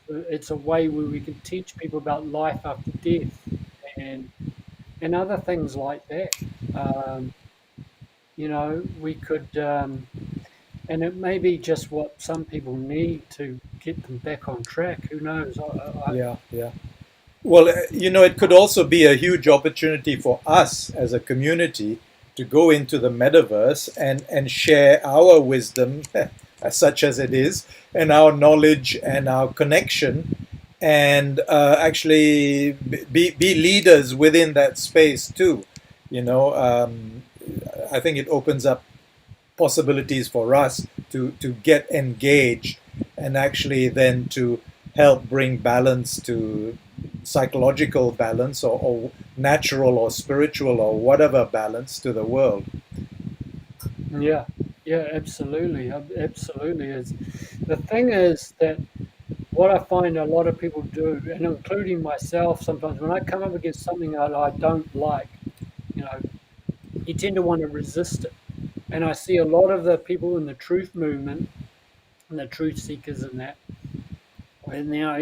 it's a way where we can teach people about life after death, and other things like that. Um, we could, and it may be just what some people need to get them back on track. Who knows? yeah, yeah. Well, it could also be a huge opportunity for us as a community to go into the metaverse and share our wisdom, such as it is, and our knowledge and our connection, and actually be leaders within that space too. You know, I think it opens up possibilities for us to get engaged and actually then to help bring balance to psychological balance or natural or spiritual or whatever balance to the world. Yeah, yeah, absolutely, absolutely. Is the thing is that what I find a lot of people do, and including myself, sometimes when I come up against something that I don't like, you know, you tend to want to resist it. And I see a lot of the people in the truth movement and the truth seekers in that, and yeah,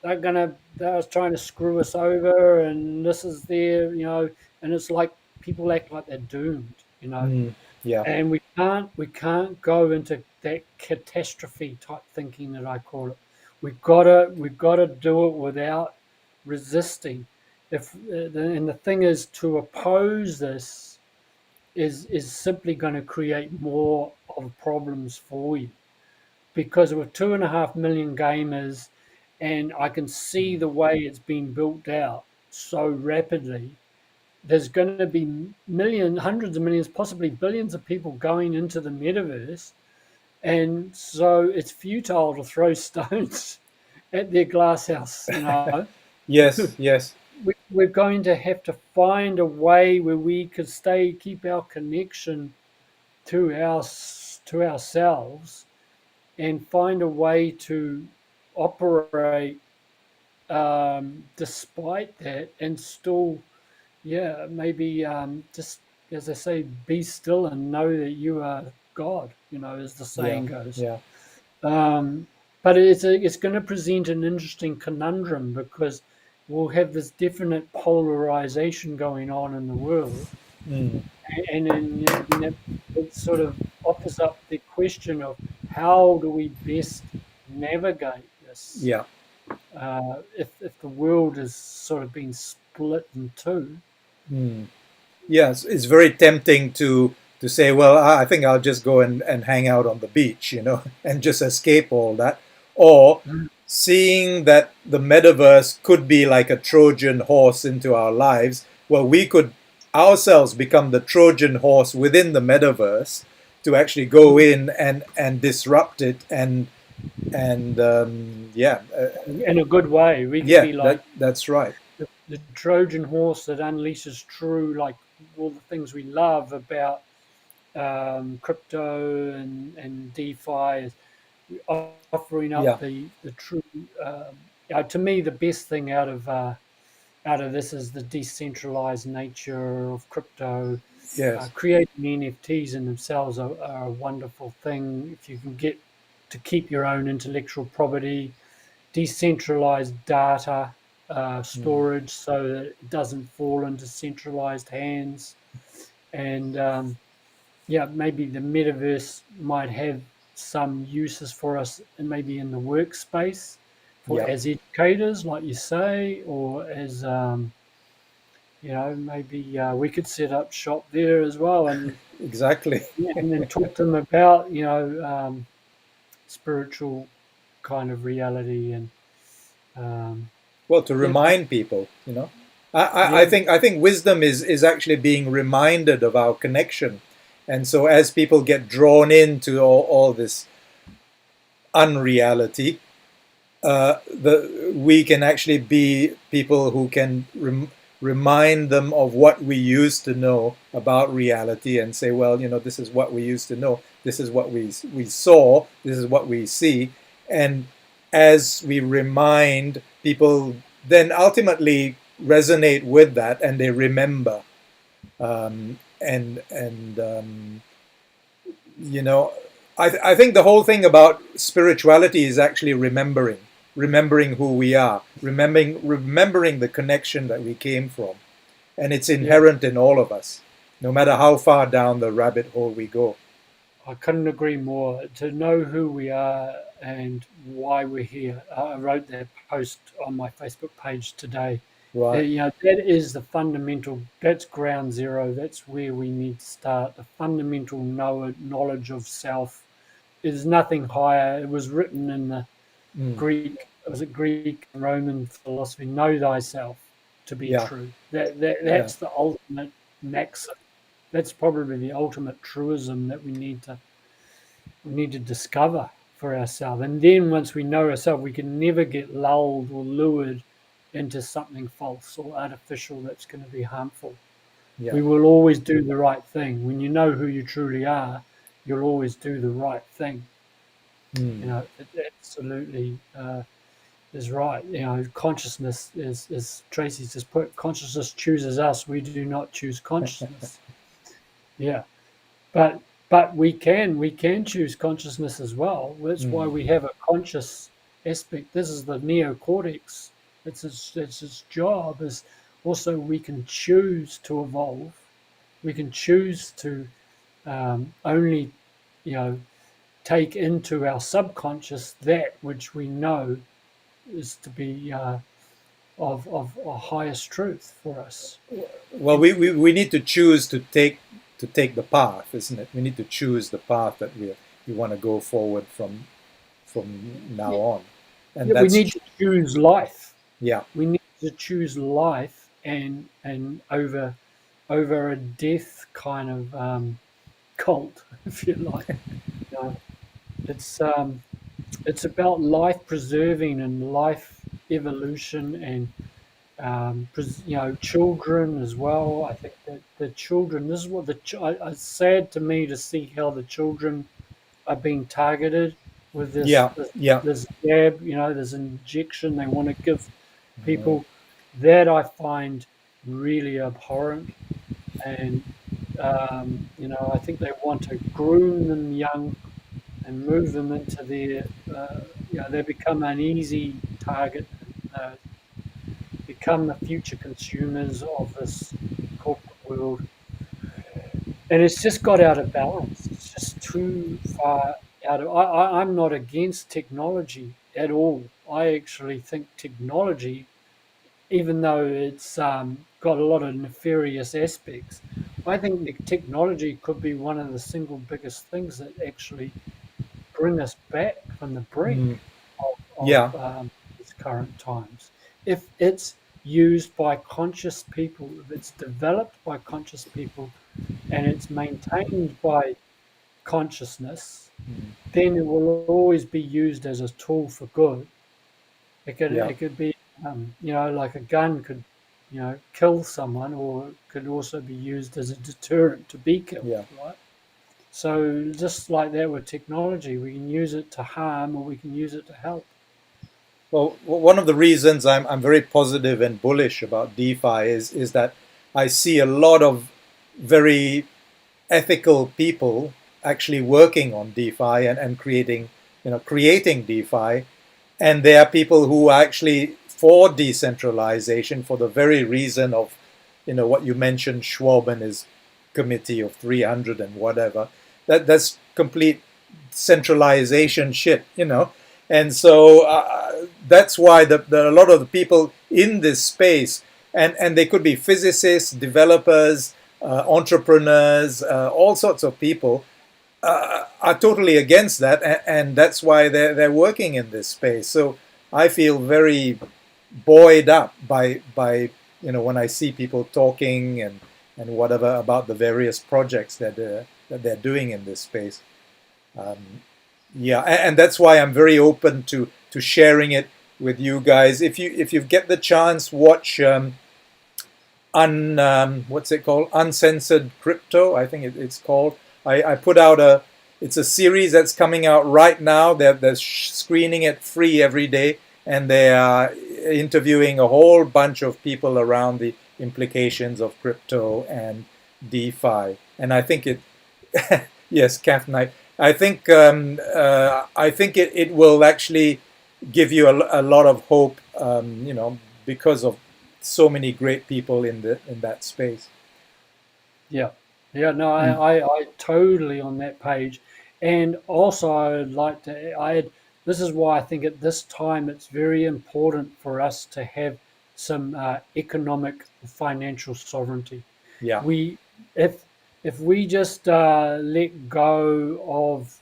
they're trying to screw us over, and this is their, and it's like people act like they're doomed. Mm, yeah, And we can't go into that catastrophe type thinking that I call it. We've got to do it without resisting. And the thing is, to oppose this is simply going to create more of problems for you, because with 2.5 million gamers, and I can see the way it's been built out so rapidly, there's going to be millions, hundreds of millions, possibly billions of people going into the metaverse. And so it's futile to throw stones at their glass house. yes, yes, We're going to have to find a way where we could keep our connection to to ourselves, and find a way to operate despite that, and still, yeah, maybe just, as I say, be still and know that you are God, as the yeah, saying goes. yeah, Um, but it's going to present an interesting conundrum, because we'll have this definite polarization going on in the world, mm, and it sort of offers up the question of how do we best navigate this, yeah. if the world is sort of being split in two. Mm. Yes, it's very tempting to say, well, I think I'll just go and hang out on the beach, and just escape all that. Or Mm. seeing that the metaverse could be like a Trojan horse into our lives, well, we could ourselves become the Trojan horse within the metaverse to actually go in and disrupt it and yeah, In a good way, we could yeah, be like that's right. the Trojan horse that unleashes true, like, all the things we love about crypto and DeFi, is offering up Yeah, the true. To me, the best thing out of this is the decentralized nature of crypto. yes, Creating NFTs in themselves are a wonderful thing if you can get to keep your own intellectual property, decentralized data. Mm. storage so that it doesn't fall into centralized hands. And yeah, maybe the metaverse might have some uses for us, and maybe in the workspace for Yeah, as educators, like you say, or as maybe we could set up shop there as well, exactly. and then talk to them about spiritual kind of reality and um, Well, to yeah, remind people, I yeah, think wisdom is actually being reminded of our connection, and so as people get drawn into all this unreality, we can actually be people who can remind them of what we used to know about reality and say, well, this is what we used to know. This is what we saw. This is what we see. And as we remind people, then ultimately resonate with that and they remember. And you know, I think the whole thing about spirituality is actually remembering who we are, remembering the connection that we came from, and it's yeah. inherent in all of us, no matter how far down the rabbit hole we go. I couldn't agree more. To know who we are and why we're here. I wrote that post on my Facebook page today. Right. That is the fundamental. That's ground zero. That's where we need to start. The fundamental knowledge of self. There's nothing higher. It was written in the Mm. Greek. Was it Greek and Roman philosophy? Know thyself to be Yeah. true. Yeah. That's the ultimate maxim. That's probably the ultimate truism that we need to discover for ourselves. And then once we know ourselves, we can never get lulled or lured into something false or artificial that's going to be harmful. Yeah. We will always do the right thing. When you know who you truly are, you'll always do the right thing. Mm. It absolutely is right. Consciousness is, as Tracy's just put, consciousness chooses us. We do not choose consciousness. Yeah. But we can choose consciousness as well. That's why Mm. we have a conscious aspect. This is the neocortex. It's its job is also we can choose to evolve. We can choose to only you know take into our subconscious that which we know is to be of a highest truth for us. Well, we need to choose to take the path, isn't it? We need to choose the path that we want to go forward from now Yeah, on, and yeah, we that's need to choose life. yeah. We need to choose life and over a death kind of cult, if you like. You know, it's um, it's about life preserving and life evolution and children as well. I think that the children. This is what it's sad to me to see how the children are being targeted with this Yeah. this, Yeah. this jab. This injection they want to give people. That I find really abhorrent, and I think they want to groom them young and move them into they become an easy target. Uh, Become the future consumers of this corporate world, and it's just got out of balance. It's just too far out of. I'm not against technology at all. I actually think technology, even though it's got a lot of nefarious aspects, I think the technology could be one of the single biggest things that actually bring us back from the brink Mm. of Yeah. these current times. If it's used by conscious people, if it's developed by conscious people, and it's maintained by consciousness, Mm. then it will always be used as a tool for good. It could Yeah. it could be like a gun could kill someone, or it could also be used as a deterrent to be killed, Yeah. right? So just like that with technology, we can use it to harm or we can use it to help. Well, one of the reasons I'm very positive and bullish about DeFi is that I see a lot of very ethical people actually working on DeFi and creating DeFi, and there are people who are actually for decentralization for the very reason of, what you mentioned, Schwab and his committee of 300 and whatever. That's complete centralization shit. And so that's why a lot of the people in this space, and they could be physicists, developers, entrepreneurs, all sorts of people, are totally against that, and that's why they're working in this space. So I feel very buoyed up by when I see people talking and whatever about the various projects that they're doing in this space. Yeah, and that's why I'm very open to sharing it with you guys. If you get the chance, watch what's it called? Uncensored Crypto, I think it's called. I put out it's a series that's coming out right now. They're screening it free every day, and they are interviewing a whole bunch of people around the implications of crypto and DeFi. And I think yes, Kath Knight. I think it will actually give you a lot of hope, because of so many great people in that space. Yeah, yeah, no, I totally on that page, and also I'd like to. This is why I think at this time it's very important for us to have some economic financial sovereignty. Yeah, We, if we just let go of,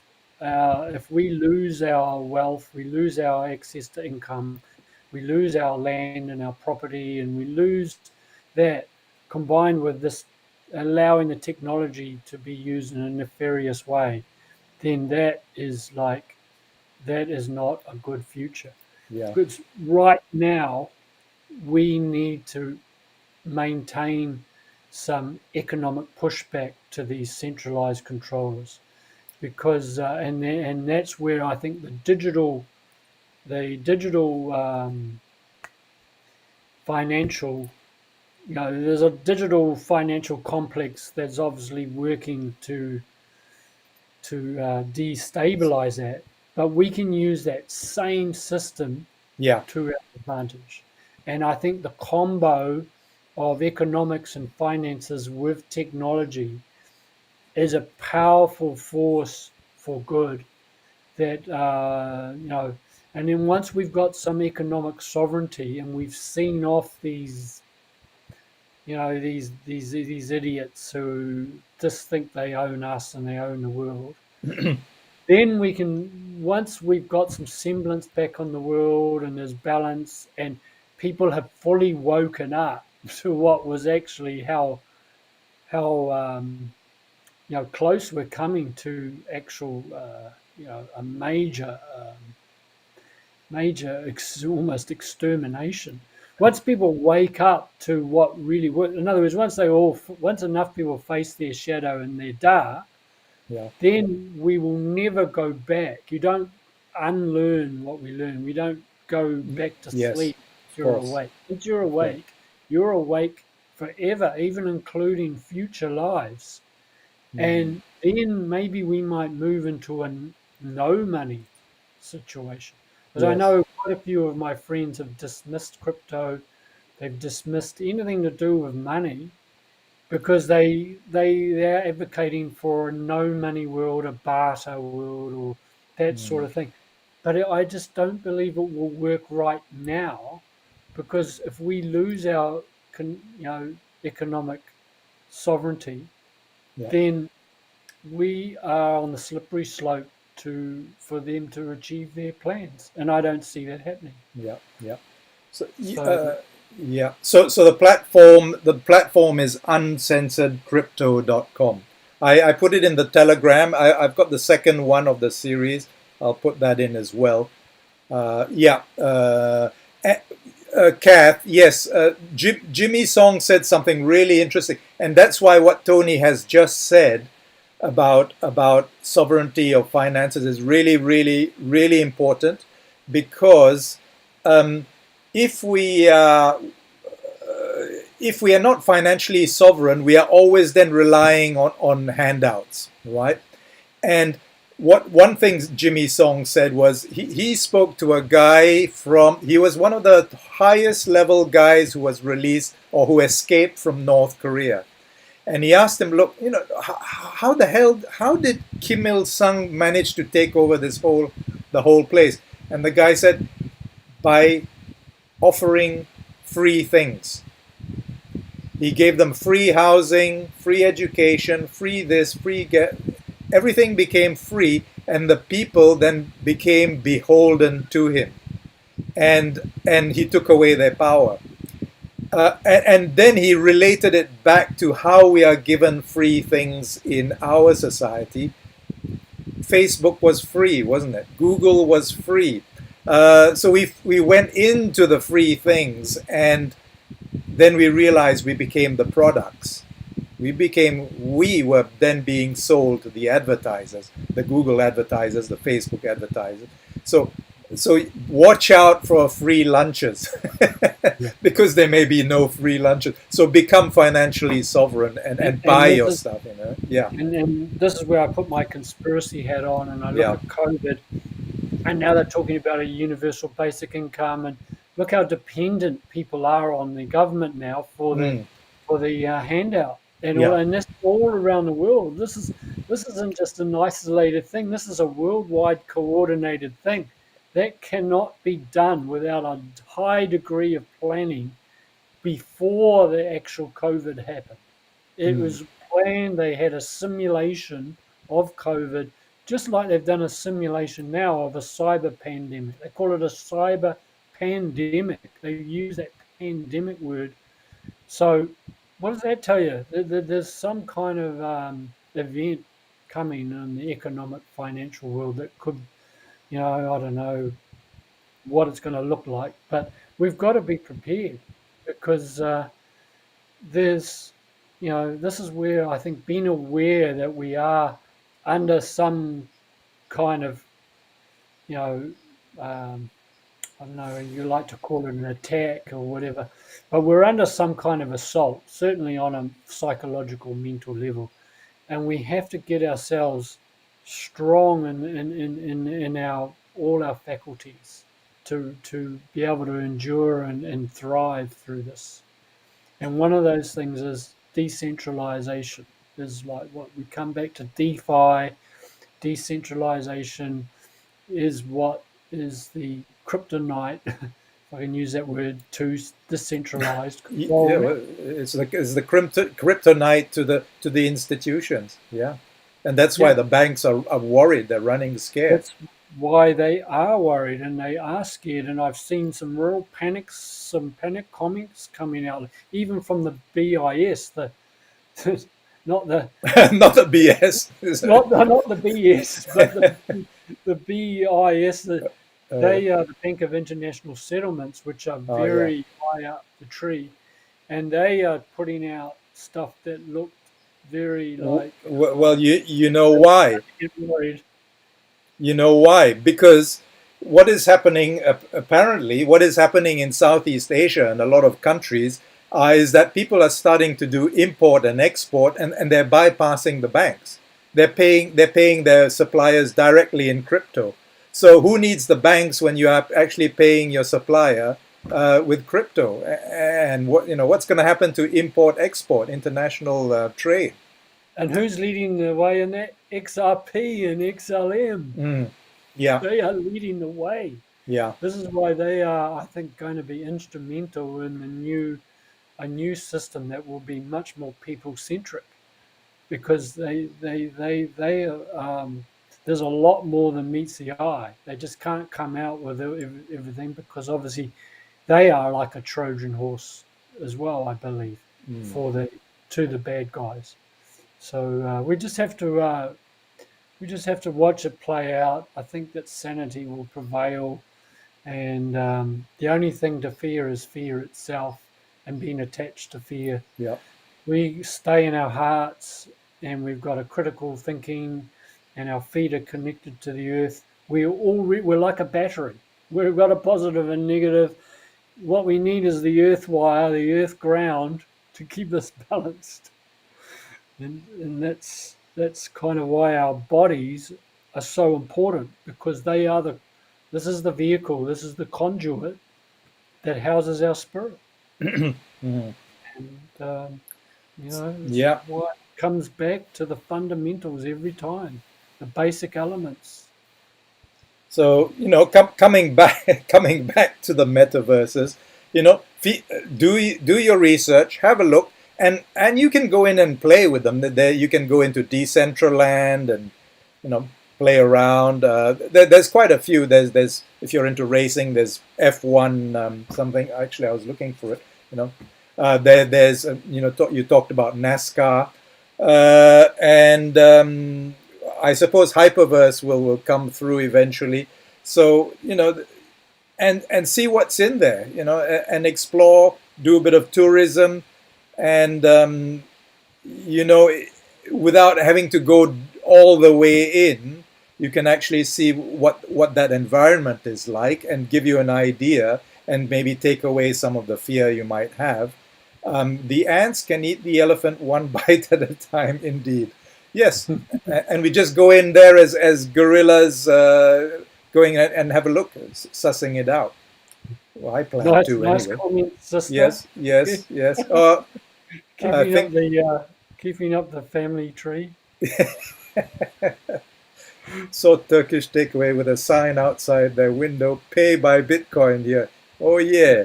if we lose our wealth, we lose our access to income, we lose our land and our property, and we lose that combined with this allowing the technology to be used in a nefarious way, then that is not a good future. yeah, Because right now we need to maintain some economic pushback to these centralized controllers, because and that's where I think the digital financial, there's a digital financial complex that's obviously working to destabilize that, but we can use that same system yeah, to our advantage. And I think the combo of economics and finances with technology is a powerful force for good. That and then once we've got some economic sovereignty and we've seen off these idiots who just think they own us and they own the world, then we can, once we've got some semblance back on the world and there's balance and people have fully woken up to what was actually how close we're coming to actual a almost extermination. Once people wake up to what really works, in other words, once enough people face their shadow and their dark, yeah, then we will never go back. You don't unlearn what we learn. We don't go back to yes, sleep if of you're course, awake. Once yeah, you're awake forever, even including future lives. mm, And then maybe we might move into a no money situation. Because I yes, know quite a few of my friends have dismissed crypto, they've dismissed anything to do with money because they're advocating for a no money world, a barter world, or that sort mm, of thing. But I just don't believe it will work right now, because if we lose our economic sovereignty, yeah, then we are on the slippery slope to for them to achieve their plans, and I don't see that happening. yeah, yeah. So So yeah, so the platform is uncensoredcrypto.com. I put it in the Telegram. I've got the second one of the series. I'll put that in as well. Yeah. Kath, yes, Jimmy Song said something really interesting, and that's why what Tony has just said about sovereignty of finances is really, really, really important, because um, if we if we are not financially sovereign, we are always then relying on handouts, right? And what one thing Jimmy Song said was he spoke to a guy from, he was one of the highest level guys who was released or who escaped from North Korea. And he asked him, look, how the hell, how did Kim Il Sung manage to take over the whole place? And the guy said, by offering free things. He gave them free housing, free education, free this, everything became free, and the people then became beholden to him, and he took away their power. And then he related it back to how we are given free things in our society. Facebook was free, wasn't it? Google was free. So we went into the free things, and then we realized we became the products. We were then being sold to the advertisers, the Google advertisers, the Facebook advertisers. So watch out for free lunches Yeah. because there may be no free lunches. So become financially sovereign and buy your stuff, Yeah. And this is where I put my conspiracy hat on, and I look Yeah. at COVID, and now they're talking about a universal basic income, and look how dependent people are on the government now for Mm. the handout, and Yeah. and that's all around the world. This isn't just an isolated thing. This is a worldwide coordinated thing that cannot be done without a high degree of planning before the actual COVID happened. It Mm. was planned. They had a simulation of COVID, just like they've done a simulation now of a cyber pandemic. They call it a cyber pandemic. They use that pandemic word. So, what does that tell you? There's some kind of event coming in the economic financial world that could, I don't know what it's going to look like, but we've got to be prepared because there's, this is where I think being aware that we are under some kind of, you know, um, I don't know, you like to call it an attack or whatever, but we're under some kind of assault, certainly on a psychological, mental level. And we have to get ourselves strong in our all our faculties to be able to endure and thrive through this. And one of those things is decentralization. Is like what we come back to DeFi. Decentralization is what is the kryptonite, if I can use that word, to decentralized Yeah, control. well, it's the kryptonite to the institutions. Yeah, and that's why Yeah, the banks are worried. They're running scared. that's why they are worried and they are scared. And I've seen some real panics, some panic comics coming out, even from the BIS, the not the Not the BS. not the BS, but the BIS. Uh, They are the Bank of International Settlements, which are oh yeah. very high up the tree, and they are putting out stuff that looked very like Well, you know why? get worried. You know why? Because what is happening, apparently, what is happening in Southeast Asia and a lot of countries is that people are starting to do import and export, and they're bypassing the banks. They're paying their suppliers directly in crypto. So who needs the banks when you are actually paying your supplier with crypto? And what's going to happen to import export international trade? And who's leading the way in that? XRP and XLM. Mm, yeah, They are leading the way. yeah. This is why they are, I think, going to be instrumental in a new system that will be much more people centric because there's a lot more than meets the eye. They just can't come out with everything because obviously they are like a Trojan horse as well, I believe, Mm. for the to the bad guys. So we just have to watch it play out. I think that sanity will prevail, and the only thing to fear is fear itself and being attached to fear. Yeah. We stay in our hearts, and we've got a critical thinking, and our feet are connected to the earth. We're like a battery. We've got a positive and negative. What we need is the earth wire, the earth ground to keep us balanced, and that's kind of why our bodies are so important because they are this is the vehicle, this is the conduit that houses our spirit. Mhm. And, it's Yeah. what comes back to the fundamentals every time, the basic elements. So coming back, coming back to the metaverses, do your research, have a look, and you can go in and play with them. There, you can go into Decentraland and you know play around. There's quite a few. There's if you're into racing, there's F1 something. Actually, I was looking for it. There's you talked about NASCAR, and I suppose Hyperverse will come through eventually. So and see what's in there, and explore, do a bit of tourism, and you know, without having to go all the way in, you can actually see what that environment is like and give you an idea and maybe take away some of the fear you might have. The ants can eat the elephant one bite at a time, indeed. Yes, and we just go in there as gorillas, going and have a look, sussing it out. Well, I plan Nice, to nice anyway. comment, sister. Yes, yes, yes. I Keeping up think the family tree. saw Turkish takeaway with a sign outside their window, pay by Bitcoin here. Oh yeah.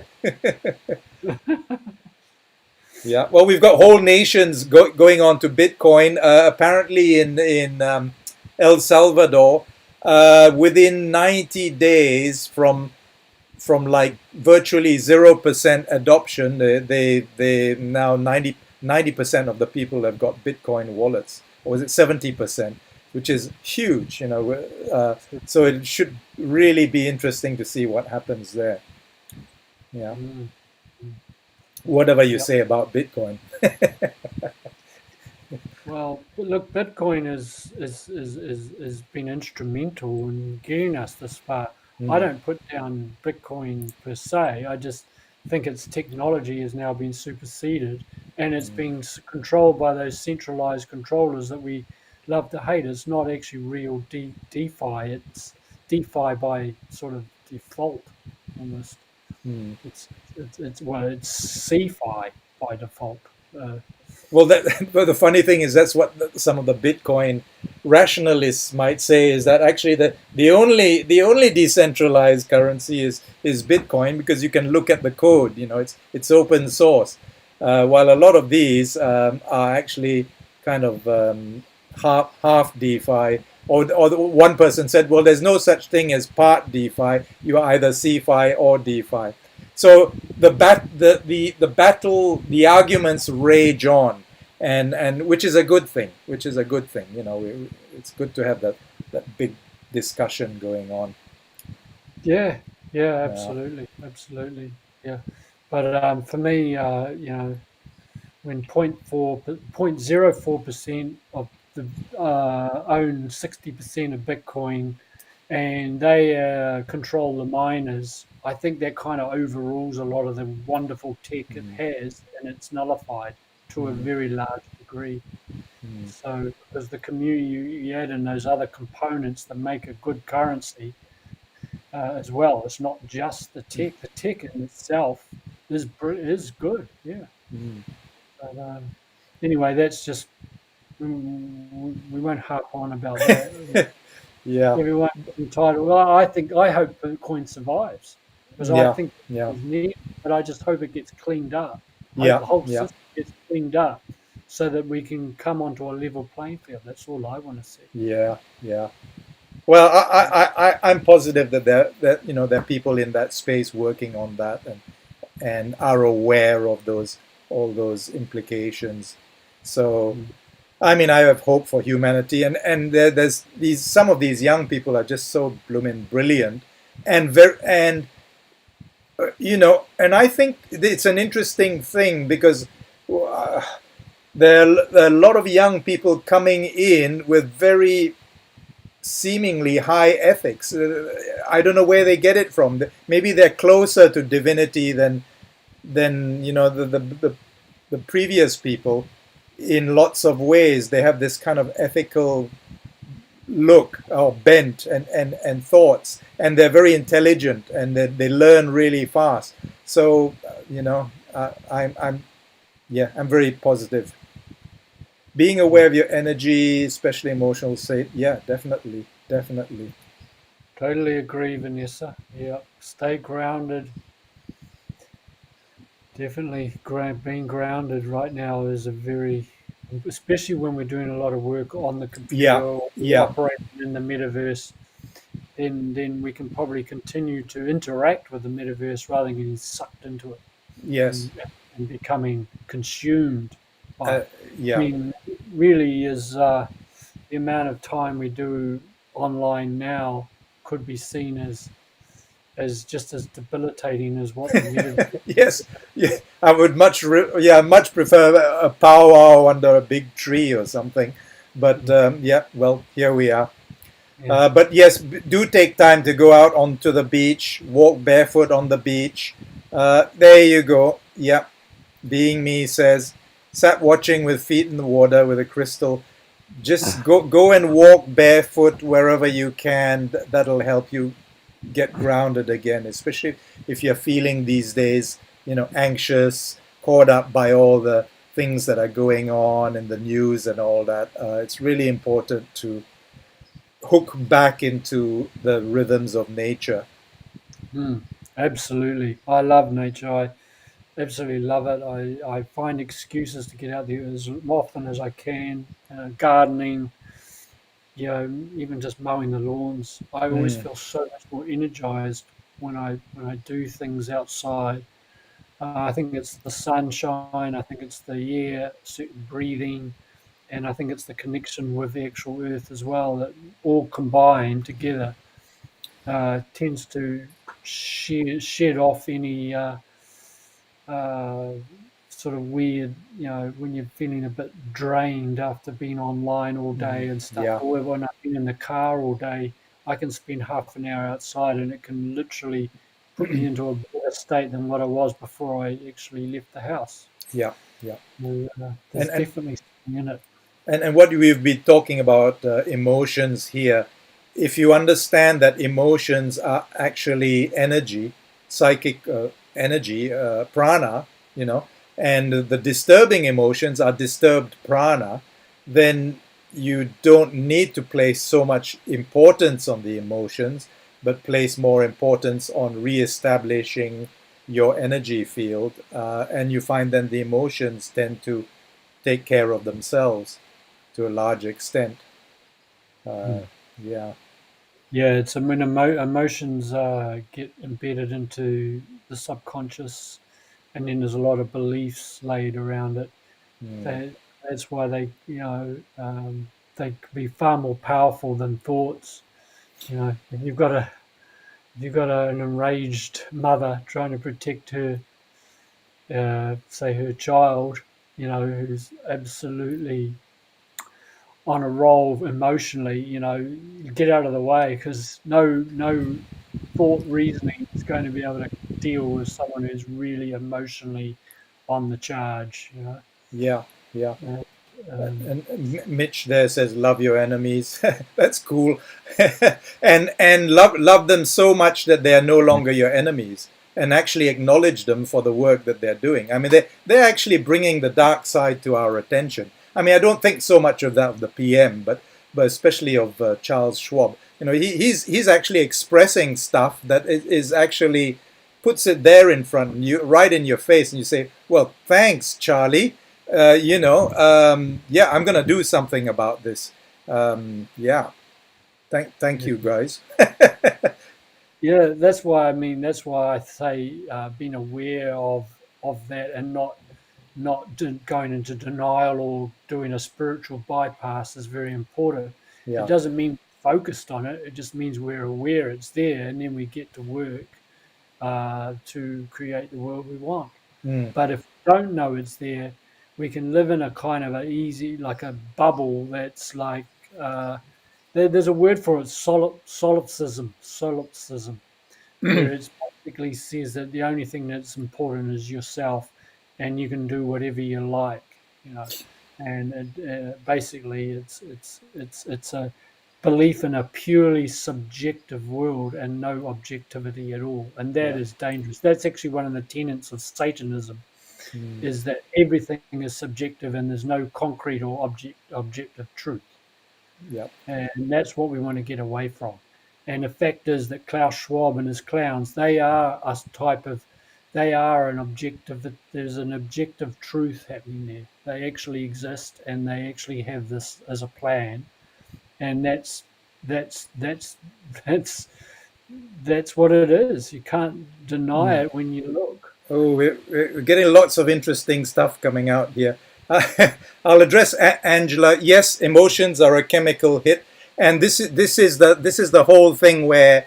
Yeah. Well, we've got whole nations going on to Bitcoin. Apparently in El Salvador, within 90 days from like virtually 0% adoption, they now 90% of the people have got Bitcoin wallets. Or was it 70%? Which is huge, so it should really be interesting to see what happens there. Yeah. Mm, mm. Whatever you Yeah. say about Bitcoin. Well, look, Bitcoin is been instrumental in getting us this far. I Mm, don't put down Bitcoin per se. I just think its technology has now been superseded, and it's mm, being controlled by those centralized controllers that we love to hate. It's not actually real DeFi. It's DeFi by sort of default, almost. mm. It's CeFi by default. Uh, Well, but the funny thing is that's what some of the Bitcoin rationalists might say is that actually the only decentralized currency is Bitcoin because you can look at the code. It's open source, while a lot of these are actually kind of half DeFi. Or one person said, well, there's no such thing as part DeFi. You are either CeFi or DeFi. So the battle, the arguments rage on, and which is a good thing. Which is a good thing. It's good to have that big discussion going on. Yeah, yeah, Yeah. absolutely, absolutely, yeah. But for me, when 0.04% of the own 60% of Bitcoin, and they control the miners, I think that kind of overrules a lot of the wonderful tech it Mm, has, and it's nullified to a mm, very large degree. mm, So, because the community you add in those other components that make a good currency as well. It's not just the tech. The tech in itself is good. Yeah. mm. But anyway, that's just we won't harp on about that. Yeah. Everyone's entitled. Well, I hope Bitcoin survives because I Yeah. think Yeah. it's needed, but I just hope it gets cleaned up. I hope Yeah. the whole Yeah. system gets cleaned up so that we can come onto a level playing field. That's all I want to see. Yeah. Yeah. Well, I'm positive that there are people in that space working on that and are aware of all those implications. So, Mm. I mean, I have hope for humanity, and there's some of these young people are just so blooming brilliant, and I think it's an interesting thing because uh, there are a lot of young people coming in with very seemingly high ethics. I don't know where they get it from. Maybe they're closer to divinity than the previous people. In lots of ways, they have this kind of ethical look or bent and thoughts, and they're very intelligent, and they learn really fast. So I'm yeah, I'm very positive. Being aware of your energy, especially emotional state, yeah, definitely, definitely. Totally agree, Vanessa. Yeah, stay grounded. Definitely, being grounded right now is a very, especially when we're doing a lot of work on the computer Yeah, or yeah, operating in the metaverse. Then we can probably continue to interact with the metaverse rather than getting sucked into it yes, and and becoming consumed by uh, it. I yeah. mean, really is the amount of time we do online now could be seen as just as debilitating as what the metaverse is. Yes, yeah. I would yeah, much prefer a powwow under a big tree or something. But yeah, well, here we are. Yeah. But yes, do take time to go out onto the beach, walk barefoot on the beach. There you go. Yeah, being me says, sat watching with feet in the water with a crystal. Just go and walk barefoot wherever you can. That'll help you get grounded again, especially if you're feeling these days, anxious, caught up by all the things that are going on in the news and all that. It's really important to hook back into the rhythms of nature. Mm, absolutely. I love nature. I absolutely love it. I find excuses to get out there as often as I can. Gardening, even just mowing the lawns. I always Mm, feel so much more energized when I do things outside. I think it's the sunshine. I think it's the air, certain breathing, and I think it's the connection with the actual earth as well. That all combined together tends to shed off any uh, sort of weird, when you're feeling a bit drained after being online all day and stuff, yeah, or when I've been in the car all day, I can spend half an hour outside and it can literally put me into a better state than what I was before I actually left the house. yeah, yeah. There's And and definitely something in it. and what we've been talking about, emotions here, if you understand that emotions are actually energy, psychic energy, prana, and the disturbing emotions are disturbed prana, then you don't need to place so much importance on the emotions, but place more importance on reestablishing your energy field, and you find then the emotions tend to take care of themselves to a large extent. Uh, Mm. yeah. Yeah, it's, I mean, emotions get embedded into the subconscious, and then there's a lot of beliefs laid around it. Mm. That's why they can be far more powerful than thoughts. If you've got an enraged mother trying to protect her, say her child, who's absolutely on a roll emotionally, get out of the way because no thought reasoning is going to be able to deal with someone who's really emotionally on the charge. Yeah. Yeah. Uh, um, And Mitch there says, "Love your enemies." That's cool, and love them so much that they are no longer your enemies, and actually acknowledge them for the work that they're doing. I mean, they're actually bringing the dark side to our attention. I mean, I don't think so much of that of the PM, but especially of Charles Schwab. He's actually expressing stuff that is actually puts it there in front of you, right in your face, and you say, "Well, thanks, Charlie." Yeah, I'm gonna do something about this. Yeah, thank yeah. you, guys. Yeah, that's why I say being aware of that and not going into denial or doing a spiritual bypass is very important. It Yeah. doesn't mean focused on it. It just means we're aware it's there, and then we get to work to create the world we want. Mm, But if we don't know it's there, we can live in a kind of a easy, like a bubble that's like there's a word for it, solipsism, where it basically says that the only thing that's important is yourself, and you can do whatever you like. And basically, it's a belief in a purely subjective world and no objectivity at all, and that Yeah. is dangerous. That's actually one of the tenets of Satanism, Mm. is that everything is subjective and there's no concrete or objective truth. Yeah. And that's what we want to get away from. And the fact is that Klaus Schwab and his clowns, they are a type of, they are an objective, there's an objective truth happening there. They actually exist and they actually have this as a plan. And that's that's that's what it is. You can't deny Mm. it when you look. Oh, we're getting lots of interesting stuff coming out here. I'll address Angela. Yes, emotions are a chemical hit, and this is the whole thing where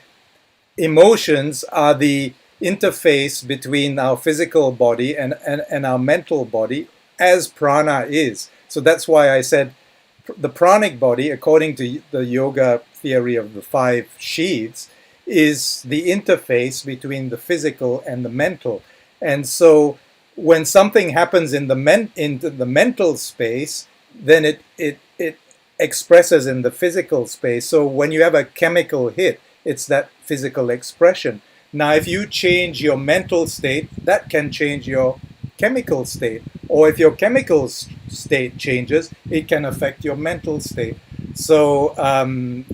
emotions are the interface between our physical body and our mental body, as prana is. So that's why I said the pranic body, according to the yoga theory of the five sheaths, is the interface between the physical and the mental. And so when something happens into the mental space, then it expresses in the physical space. So when you have a chemical hit, it's that physical expression. Now, if you change your mental state, that can change your chemical state. Or if your chemical state changes, it can affect your mental state. So,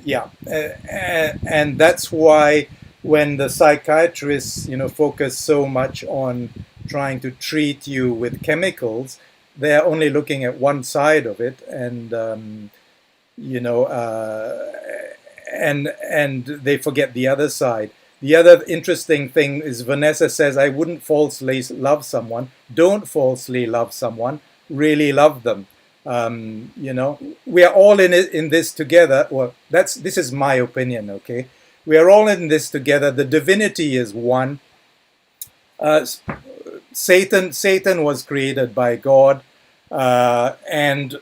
yeah. And that's why when the psychiatrists, focus so much on trying to treat you with chemicals, they're only looking at one side of it. And, you know, and they forget the other side. The other interesting thing is Vanessa says, I wouldn't falsely love someone. Don't falsely love someone. Really love them. We are all in this together. Well, this is my opinion, okay? We are all in this together. The divinity is one. Satan was created by God, and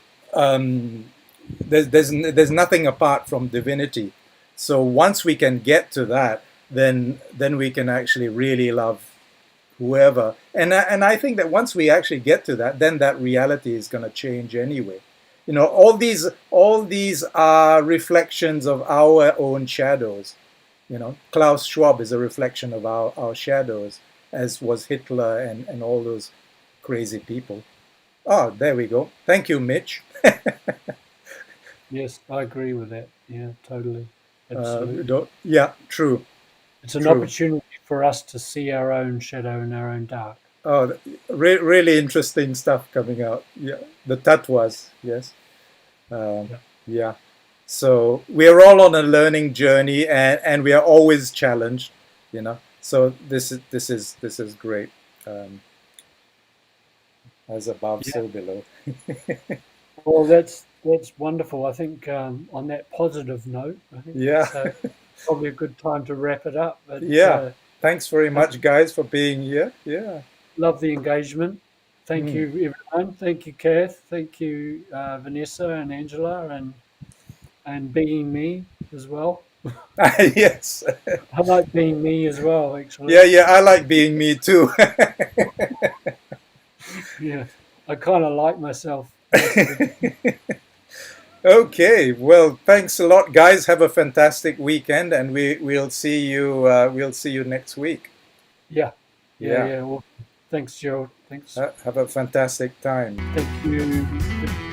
there's nothing apart from divinity. So once we can get to that, then we can actually really love whoever. And I think that once we actually get to that, then that reality is going to change anyway. All these are reflections of our own shadows. Klaus Schwab is a reflection of our shadows, as was Hitler and all those crazy people. Oh, there we go. Thank you, Mitch. Yes, I agree with that. Yeah, totally. Absolutely. Yeah, true, It's an true. opportunity for us to see our own shadow and our own dark. Oh, really interesting stuff coming out. Yeah, the tatwas, yes. Um, Yeah. yeah. So we're all on a learning journey, and we are always challenged. So this is great. Um, as above, Yeah. so below. Well, that's wonderful. I think on that positive note, I think Yeah, that's probably a good time to wrap it up. But yeah. Thanks very uh, much, guys, for being here. Yeah. love the engagement. Thank Mm. you, everyone. Thank you, Kath. Thank you, Vanessa and Angela, and being me as well. Yes. I like being me as well, Yeah, actually. yeah. I like being me too. Yeah, I kind of like myself most of the time. Okay. Well, thanks a lot, guys. Have a fantastic weekend, and we'll see you. We'll see you next week. Yeah, yeah, Yeah. yeah. Well, thanks, Gerald. Thanks. Have a fantastic time. Thank you.